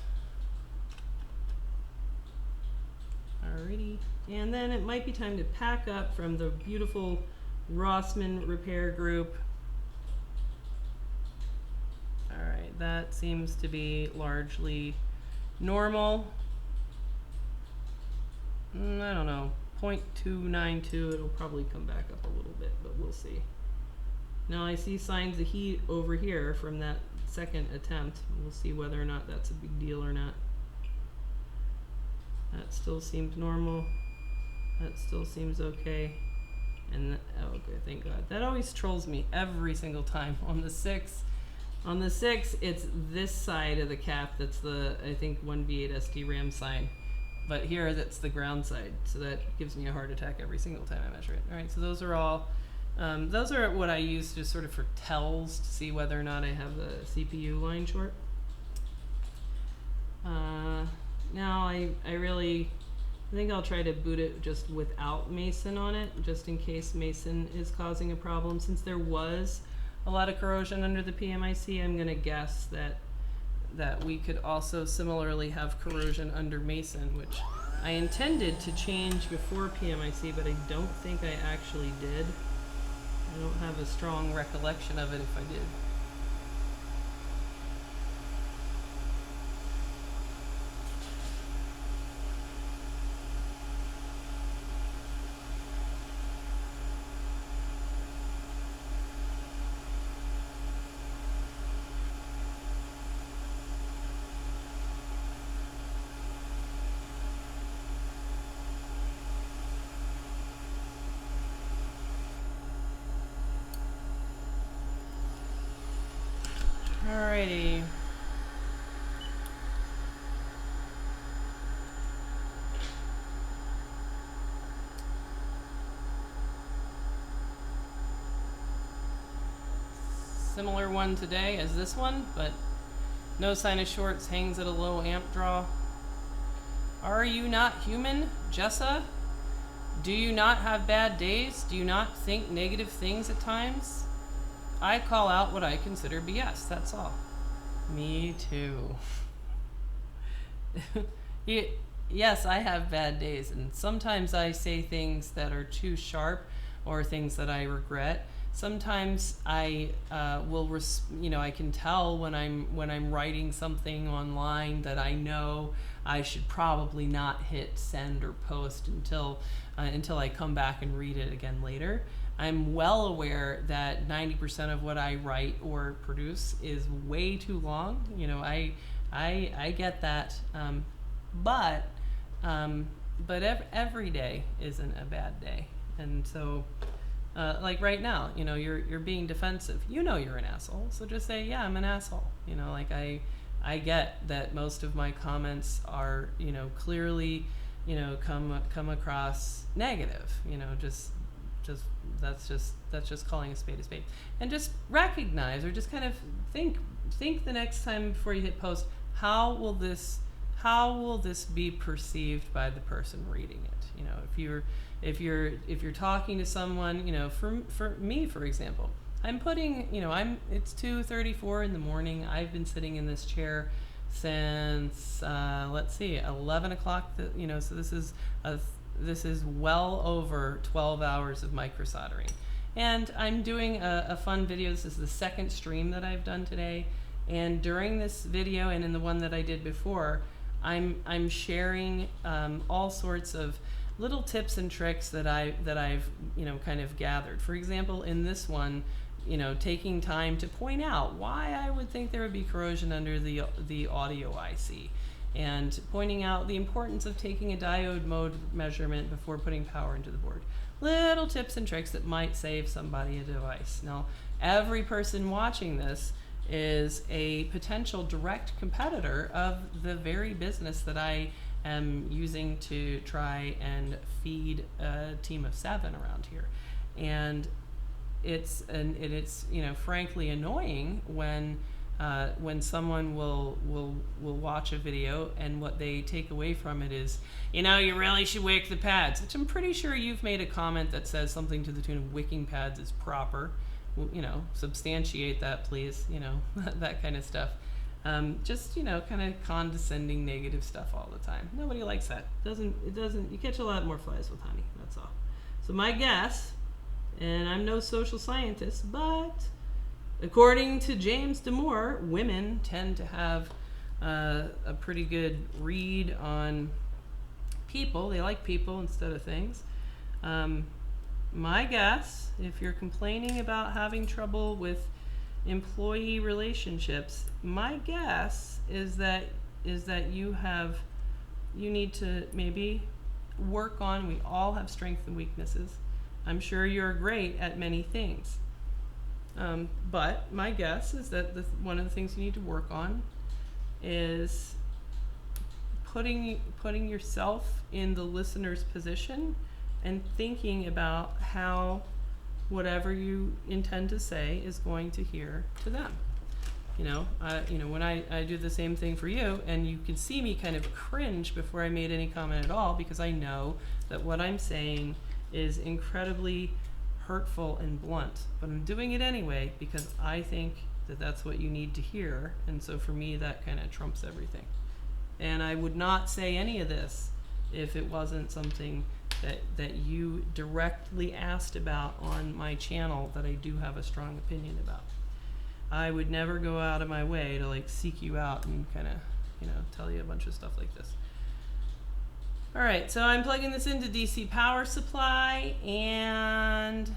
Speaker 1: Alrighty. And then it might be time to pack up from the beautiful Rossmann repair group. Alright, that seems to be largely normal. I don't know, 0.292, it'll probably come back up a little bit, but we'll see. Now I see signs of heat over here from that second attempt. We'll see whether or not that's a big deal or not. That still seems normal. That still seems okay. And okay, thank God. That always trolls me every single time. On the 6, it's this side of the cap that's the, I think, 1V8 SD RAM sign. But here, that's the ground side. So that gives me a heart attack every single time I measure it. All right, so those are all Those are what I use just sort of for tells to see whether or not I have the CPU line short. Now I think I'll try to boot it just without Mason on it, just in case Mason is causing a problem. Since there was a lot of corrosion under the PMIC, I'm gonna guess that we could also similarly have corrosion under Mason, which I intended to change before PMIC, but I don't think I actually did. I don't have a strong recollection of it if I did. Alrighty. Similar one today as this one, but no sign of shorts, hangs at a low amp draw. Are you not human, Jessa? Do you not have bad days? Do you not think negative things at times? I call out what I consider BS, that's all. Me too. Yes, I have bad days, and sometimes I say things that are too sharp or things that I regret. Sometimes I I can tell when I'm writing something online that I know I should probably not hit send or post until I come back and read it again later. I'm well aware that 90% of what I write or produce is way too long. You know, I get that, but every day isn't a bad day, and so. Like right now, you know, you're being defensive. You know you're an asshole, so just say, yeah, I'm an asshole. You know, like I get that most of my comments are, you know, clearly, you know, come across negative. You know, just that's just calling a spade, and just recognize or just kind of think the next time before you hit post, how will this be perceived by the person reading it? You know, if you're talking to someone, you know, for me, for example, I'm putting, you know, it's 2:34 in the morning. I've been sitting in this chair since let's see, 11 o'clock. You know, so this is well over 12 hours of microsoldering, and I'm doing a fun video. This is the second stream that I've done today, and during this video and in the one that I did before, I'm sharing all sorts of little tips and tricks that I've you know kind of gathered. For example, in this one, you know, taking time to point out why I would think there would be corrosion under the audio IC, and pointing out the importance of taking a diode mode measurement before putting power into the board. Little tips and tricks that might save somebody a device. Now, every person watching this is a potential direct competitor of the very business that I am using to try and feed a team of 7 around here. And it's you know, frankly annoying when someone will watch a video and what they take away from it is, you know, you really should wick the pads, which I'm pretty sure you've made a comment that says something to the tune of wicking pads is proper. You know, substantiate that, please. You know, that kind of stuff. Just, you know, kind of condescending negative stuff all the time. Nobody likes that. It doesn't, you catch a lot more flies with honey, that's all. So my guess, and I'm no social scientist, but according to James Damore, women tend to have a pretty good read on people. They like people instead of things. My guess, if you're complaining about having trouble with employee relationships, my guess is that you need to maybe work on, we all have strengths and weaknesses. I'm sure you're great at many things, but my guess is that one of the things you need to work on is putting yourself in the listener's position and thinking about whatever you intend to say is going to hear to them. When I do the same thing for you, and you can see me kind of cringe before I made any comment at all, because I know that what I'm saying is incredibly hurtful and blunt, but I'm doing it anyway because I think that that's what you need to hear, and so for me that kind of trumps everything. And I would not say any of this if it wasn't something that you directly asked about on my channel that I do have a strong opinion about. I would never go out of my way to like seek you out and kind of, tell you a bunch of stuff like this. All right, so I'm plugging this into DC power supply, and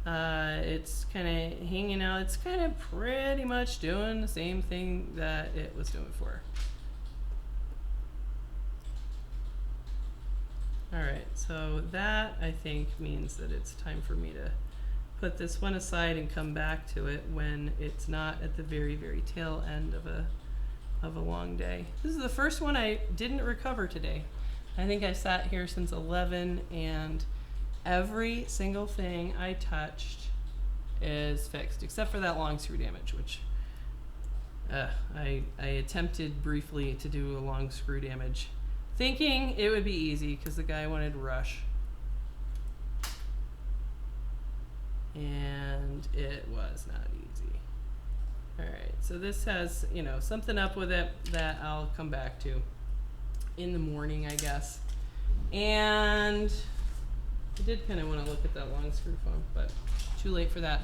Speaker 1: it's kind of hanging out. It's kind of pretty much doing the same thing that it was doing before. All right, so that I think means that it's time for me to put this one aside and come back to it when it's not at the very, very tail end of a long day. This is the first one I didn't recover today. I think I sat here since 11, and every single thing I touched is fixed, except for that long screw damage, which I attempted briefly to do a long screw damage, thinking it would be easy because the guy wanted to rush. And it was not easy. All right, so this has, something up with it that I'll come back to in the morning, I guess. And I did kind of want to look at that long screw phone, but too late for that.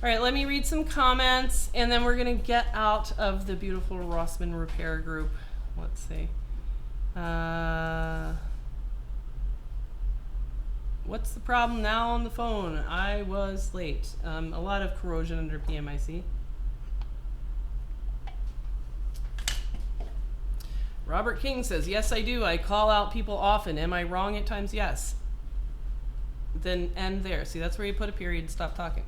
Speaker 1: All right, let me read some comments, and then we're going to get out of the beautiful Rossmann repair group. Let's see. What's the problem now on the phone? I was late. A lot of corrosion under PMIC. Robert King says, yes, I do. I call out people often. Am I wrong at times? Yes. Then end there. See, that's where you put a period and stop talking.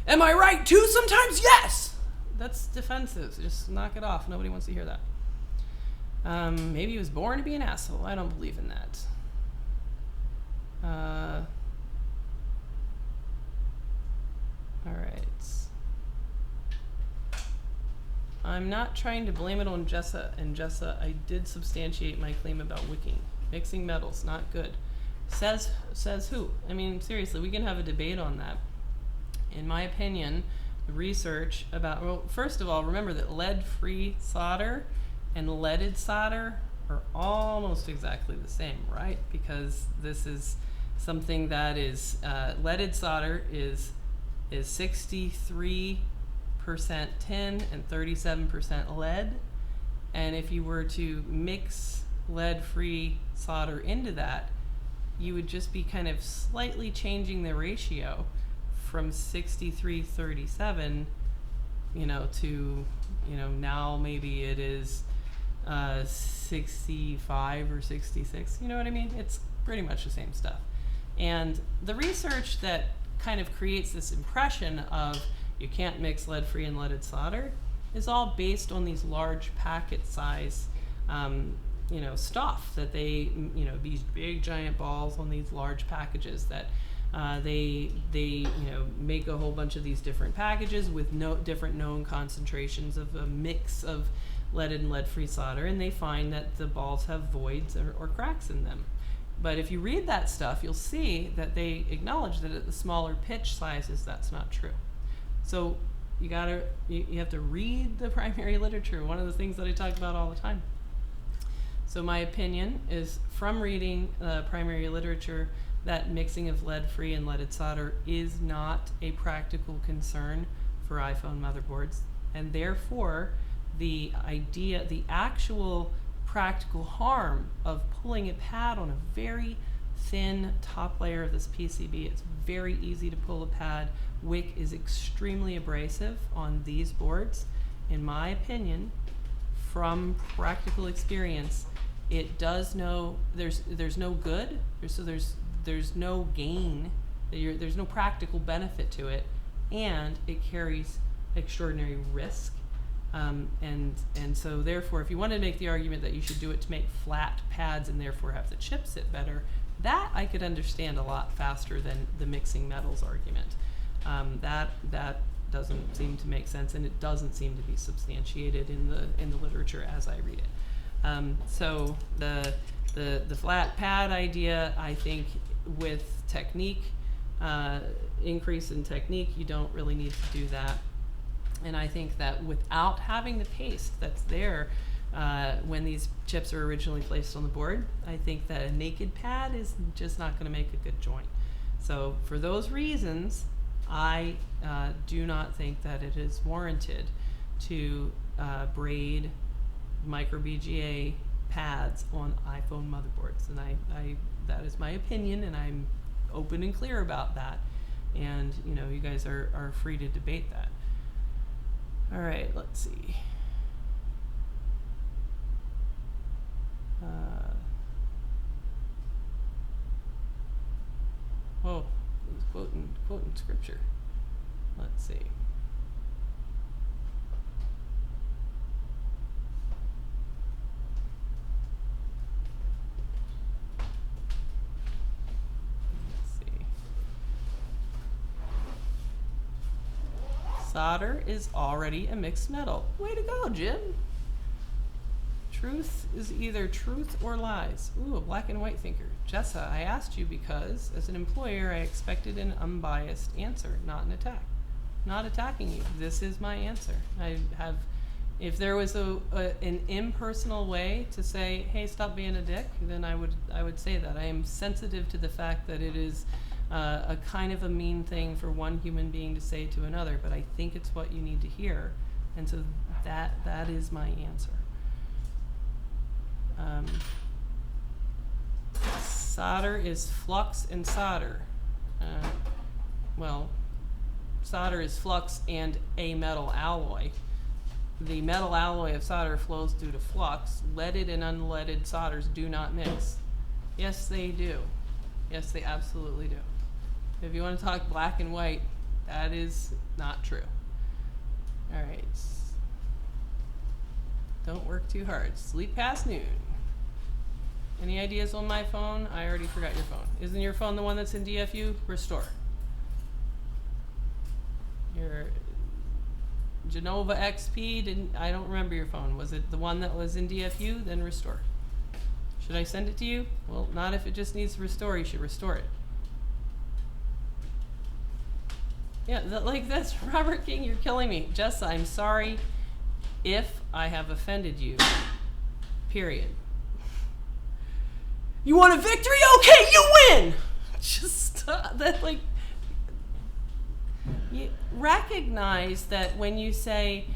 Speaker 1: Am I right too? Sometimes yes. That's defensive. Just knock it off. Nobody wants to hear that. Maybe he was born to be an asshole. I don't believe in that. All right. I'm not trying to blame it on Jessa and Jessa. I did substantiate my claim about wicking. Mixing metals, not good. Says who? I mean, seriously, we can have a debate on that. In my opinion, the research about, well, first of all, remember that lead-free solder and leaded solder are almost exactly the same, right? Because this is something that is, leaded solder is 63% tin and 37% lead. And if you were to mix lead-free solder into that, you would just be kind of slightly changing the ratio from 63-37, to, now maybe it is 65 or 66. You know what I mean? It's pretty much the same stuff. And the research that kind of creates this impression of you can't mix lead-free and leaded solder is all based on these large packet size, stuff that they, these big giant balls on these large packages that they make a whole bunch of these different packages with different known concentrations of a mix of leaded and lead-free solder, and they find that the balls have voids or cracks in them. But if you read that stuff, you'll see that they acknowledge that at the smaller pitch sizes, that's not true. So you have to read the primary literature, one of the things that I talk about all the time. So my opinion is, from reading primary literature, that mixing of lead-free and leaded solder is not a practical concern for iPhone motherboards, and therefore the actual practical harm of pulling a pad on a very thin top layer of this PCB. It's very easy to pull a pad. Wick is extremely abrasive on these boards. In my opinion, from practical experience, it does there's no good, there's no gain, there's no practical benefit to it, and it carries extraordinary risk. And so therefore, if you want to make the argument that you should do it to make flat pads and therefore have the chip sit better, That I could understand a lot faster than the mixing metals argument. That doesn't seem to make sense, and it doesn't seem to be substantiated in the literature as I read it. So the flat pad idea, I think, with technique, increase in technique, you don't really need to do that. And I think that without having the paste that's there when these chips are originally placed on the board, I think that a naked pad is just not going to make a good joint. So for those reasons, I do not think that it is warranted to braid micro BGA pads on iPhone motherboards. And I that is my opinion, and I'm open and clear about that. And you know, you guys are free to debate that. All right, let's see. Whoa, he's quoting scripture. Let's see. Solder is already a mixed metal. Way to go, Jim. Truth is either truth or lies. Ooh, a black and white thinker. Jessa, I asked you because, as an employer, I expected an unbiased answer, not an attack. Not attacking you. This is my answer. I have, if there was an impersonal way to say, hey, stop being a dick, then I would say that. I am sensitive to the fact that it is a kind of a mean thing for one human being to say to another, but I think it's what you need to hear, and so that is my answer. Solder is flux and solder. Well, solder is flux and a metal alloy. The metal alloy of solder flows due to flux. Leaded and unleaded solders do not mix. Yes, they do. Yes, they absolutely do. If you want to talk black and white, that is not true. All right. Don't work too hard. Sleep past noon. Any ideas on my phone? I already forgot your phone. Isn't your phone the one that's in DFU? Restore. Your Genova XP, I don't remember your phone. Was it the one that was in DFU? Then restore. Should I send it to you? Well, not if it just needs to restore. You should restore it. Yeah, like this. Robert King, you're killing me. Jessa, I'm sorry if I have offended you. Period. You want a victory? Okay, you win! Just that, like, you recognize that when you say,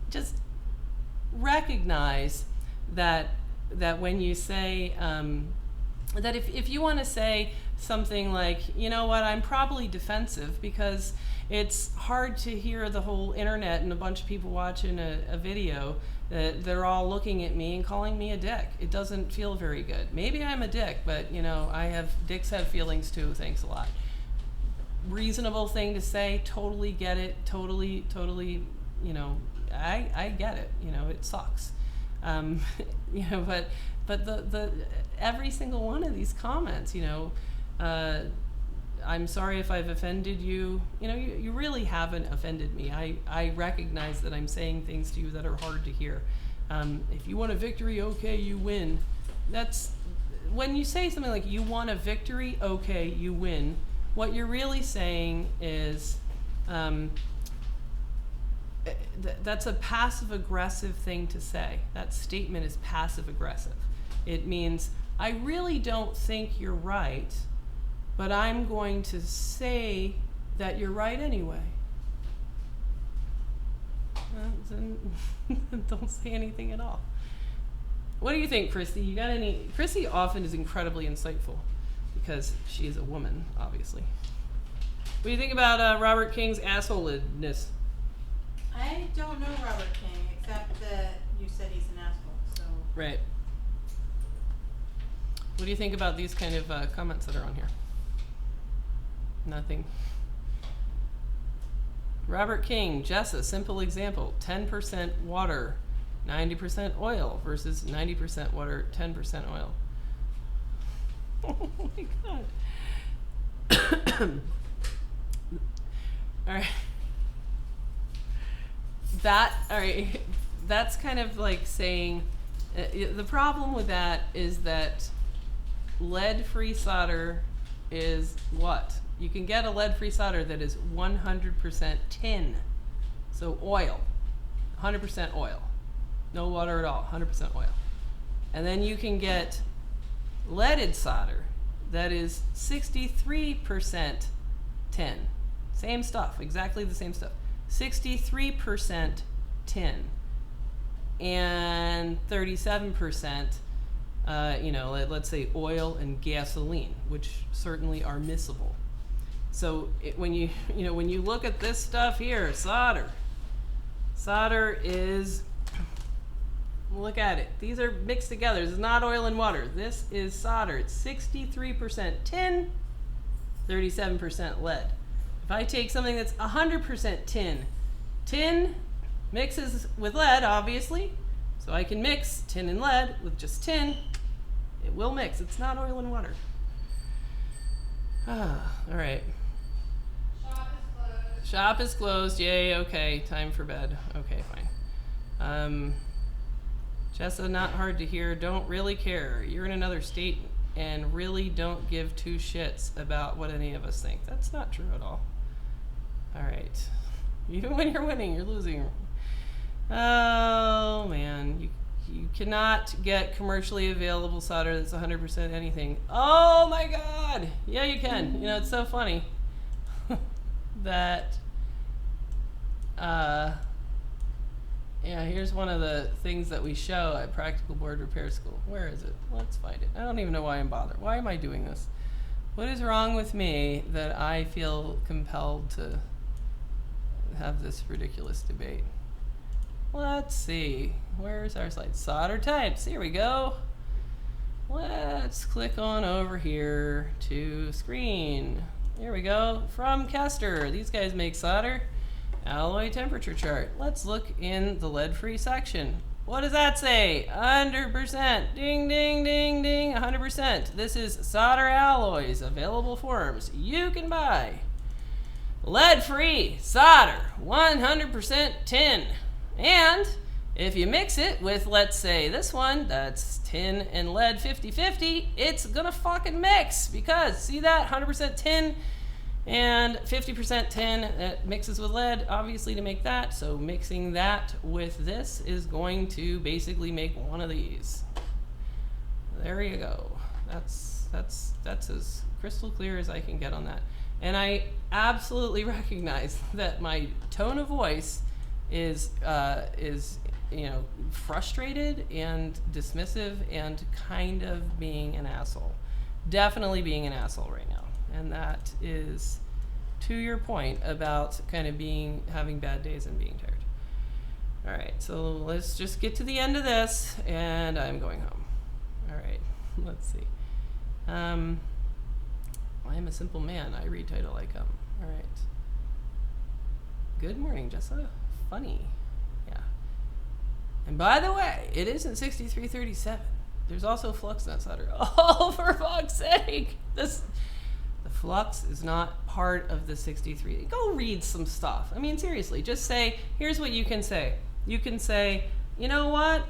Speaker 1: just recognize that when you say, that if you want to say something like, you know what, I'm probably defensive because it's hard to hear the whole internet and a bunch of people watching a video that they're all looking at me and calling me a dick. It doesn't feel very good. Maybe I'm a dick, but you know, dicks have feelings too. Thanks a lot. Reasonable thing to say. Totally get it. Totally, you know, I get it. You know, it sucks. You know, but the every single one of these comments, you know, I'm sorry if I've offended you. You know, you really haven't offended me. I recognize that I'm saying things to you that are hard to hear. If you want a victory, okay, you win. That's when you say something like you want a victory, okay, you win. What you're really saying is that's a passive-aggressive thing to say. That statement is passive-aggressive. It means, I really don't think you're right, but I'm going to say that you're right anyway. Then don't say anything at all. What do you think, Christy? You got any? Christy often is incredibly insightful because she is a woman, obviously. What do you think about Robert King's assholedness?
Speaker 2: I don't know Robert King, except that you said he's an asshole, so.
Speaker 1: Right. What do you think about these kind of comments that are on here? Nothing. Robert King, Jessa, simple example. 10% water, 90% oil versus 90% water, 10% oil. Oh my god. All right. All right. That's kind of like saying the problem with that is that lead-free solder is what? You can get a lead-free solder that is 100% tin. So oil. 100% oil. No water at all. 100% oil. And then you can get leaded solder that is 63% tin. Same stuff, exactly the same stuff. 63% tin and 37%, let's say oil and gasoline, which certainly are miscible. So when you look at this stuff here, solder is, look at it. These are mixed together. This is not oil and water. This is solder. It's 63% tin, 37% lead. If I take something that's 100% tin mixes with lead, obviously. So I can mix tin and lead with just tin. It will mix. It's not oil and water. All right. Shop is closed. Yay. Okay. Time for bed. Okay, fine. Jessa, not hard to hear. Don't really care. You're in another state and really don't give two shits about what any of us think. That's not true at all. All right. Even when you're winning, you're losing. Oh, man. You cannot get commercially available solder that's 100% anything. Oh, my God. Yeah, you can. You know, it's so funny that, yeah, here's one of the things that we show at Practical Board Repair School. Where is it? Let's find it. I don't even know why I'm bothered. Why am I doing this? What is wrong with me that I feel compelled to have this ridiculous debate? Let's see. Where's our slide? Solder types. Here we go. Let's click on over here to screen. Here we go. From Kester. These guys make solder. Alloy temperature chart. Let's look in the lead-free section. What does that say? 100%. Ding, ding, ding, ding. 100%. This is solder alloys. Available forms you can buy. Lead-free solder. 100% tin. And if you mix it with, let's say, this one, that's tin and lead 50-50, it's gonna fucking mix. Because, see that? 100% tin and 50% tin, that mixes with lead, obviously, to make that. So mixing that with this is going to basically make one of these. There you go. That's as crystal clear as I can get on that. And I absolutely recognize that my tone of voice is frustrated and dismissive and kind of being an asshole. Definitely being an asshole right now. And that is to your point about kind of having bad days and being tired. All right, so let's just get to the end of this, and I'm going home. All right, let's see. I am a simple man. I read title I come. All right. Good morning, Jessa. Funny. Yeah. And by the way, it isn't 6337. There's also flux nut solder. Oh, for fuck's sake! The flux is not part of the 63. Go read some stuff. I mean, seriously, just say, here's what you can say. You can say, you know what?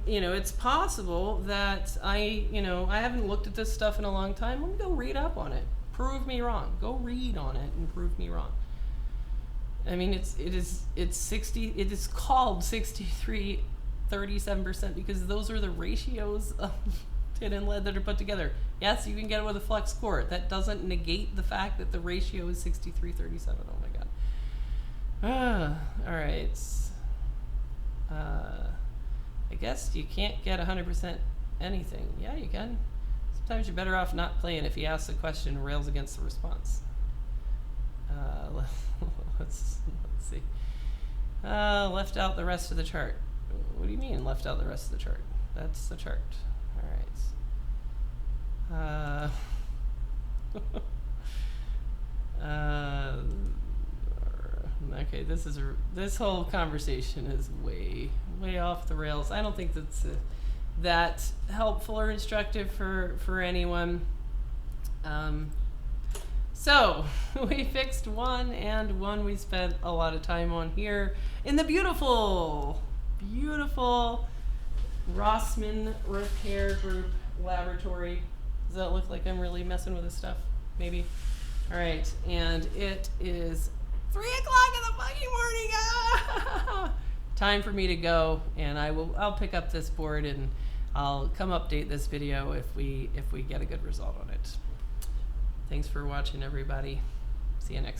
Speaker 1: It's possible that I haven't looked at this stuff in a long time. Let me go read up on it. Prove me wrong. Go read on it and prove me wrong. I mean, it is called 63-37% because those are the ratios of tin and lead that are put together. Yes, you can get it with a flex core. That doesn't negate the fact that the ratio is 63-37. Oh my god. All right. I guess you can't get 100% anything. Yeah, you can. Sometimes you're better off not playing if he asks a question and rails against the response. Let's see. Left out the rest of the chart. What do you mean left out the rest of the chart? That's the chart. All right. Okay, this whole conversation is way off the rails. I don't think that's that helpful or instructive for anyone. So we fixed one, and one we spent a lot of time on here in the beautiful Rossmann Repair Group laboratory. Does that look like I'm really messing with this stuff? Maybe. All right, and it is 3 o'clock in the fucking morning. Ah! Time for me to go, and I'll pick up this board and I'll come update this video if we get a good result on it. Thanks for watching, everybody. See you next time.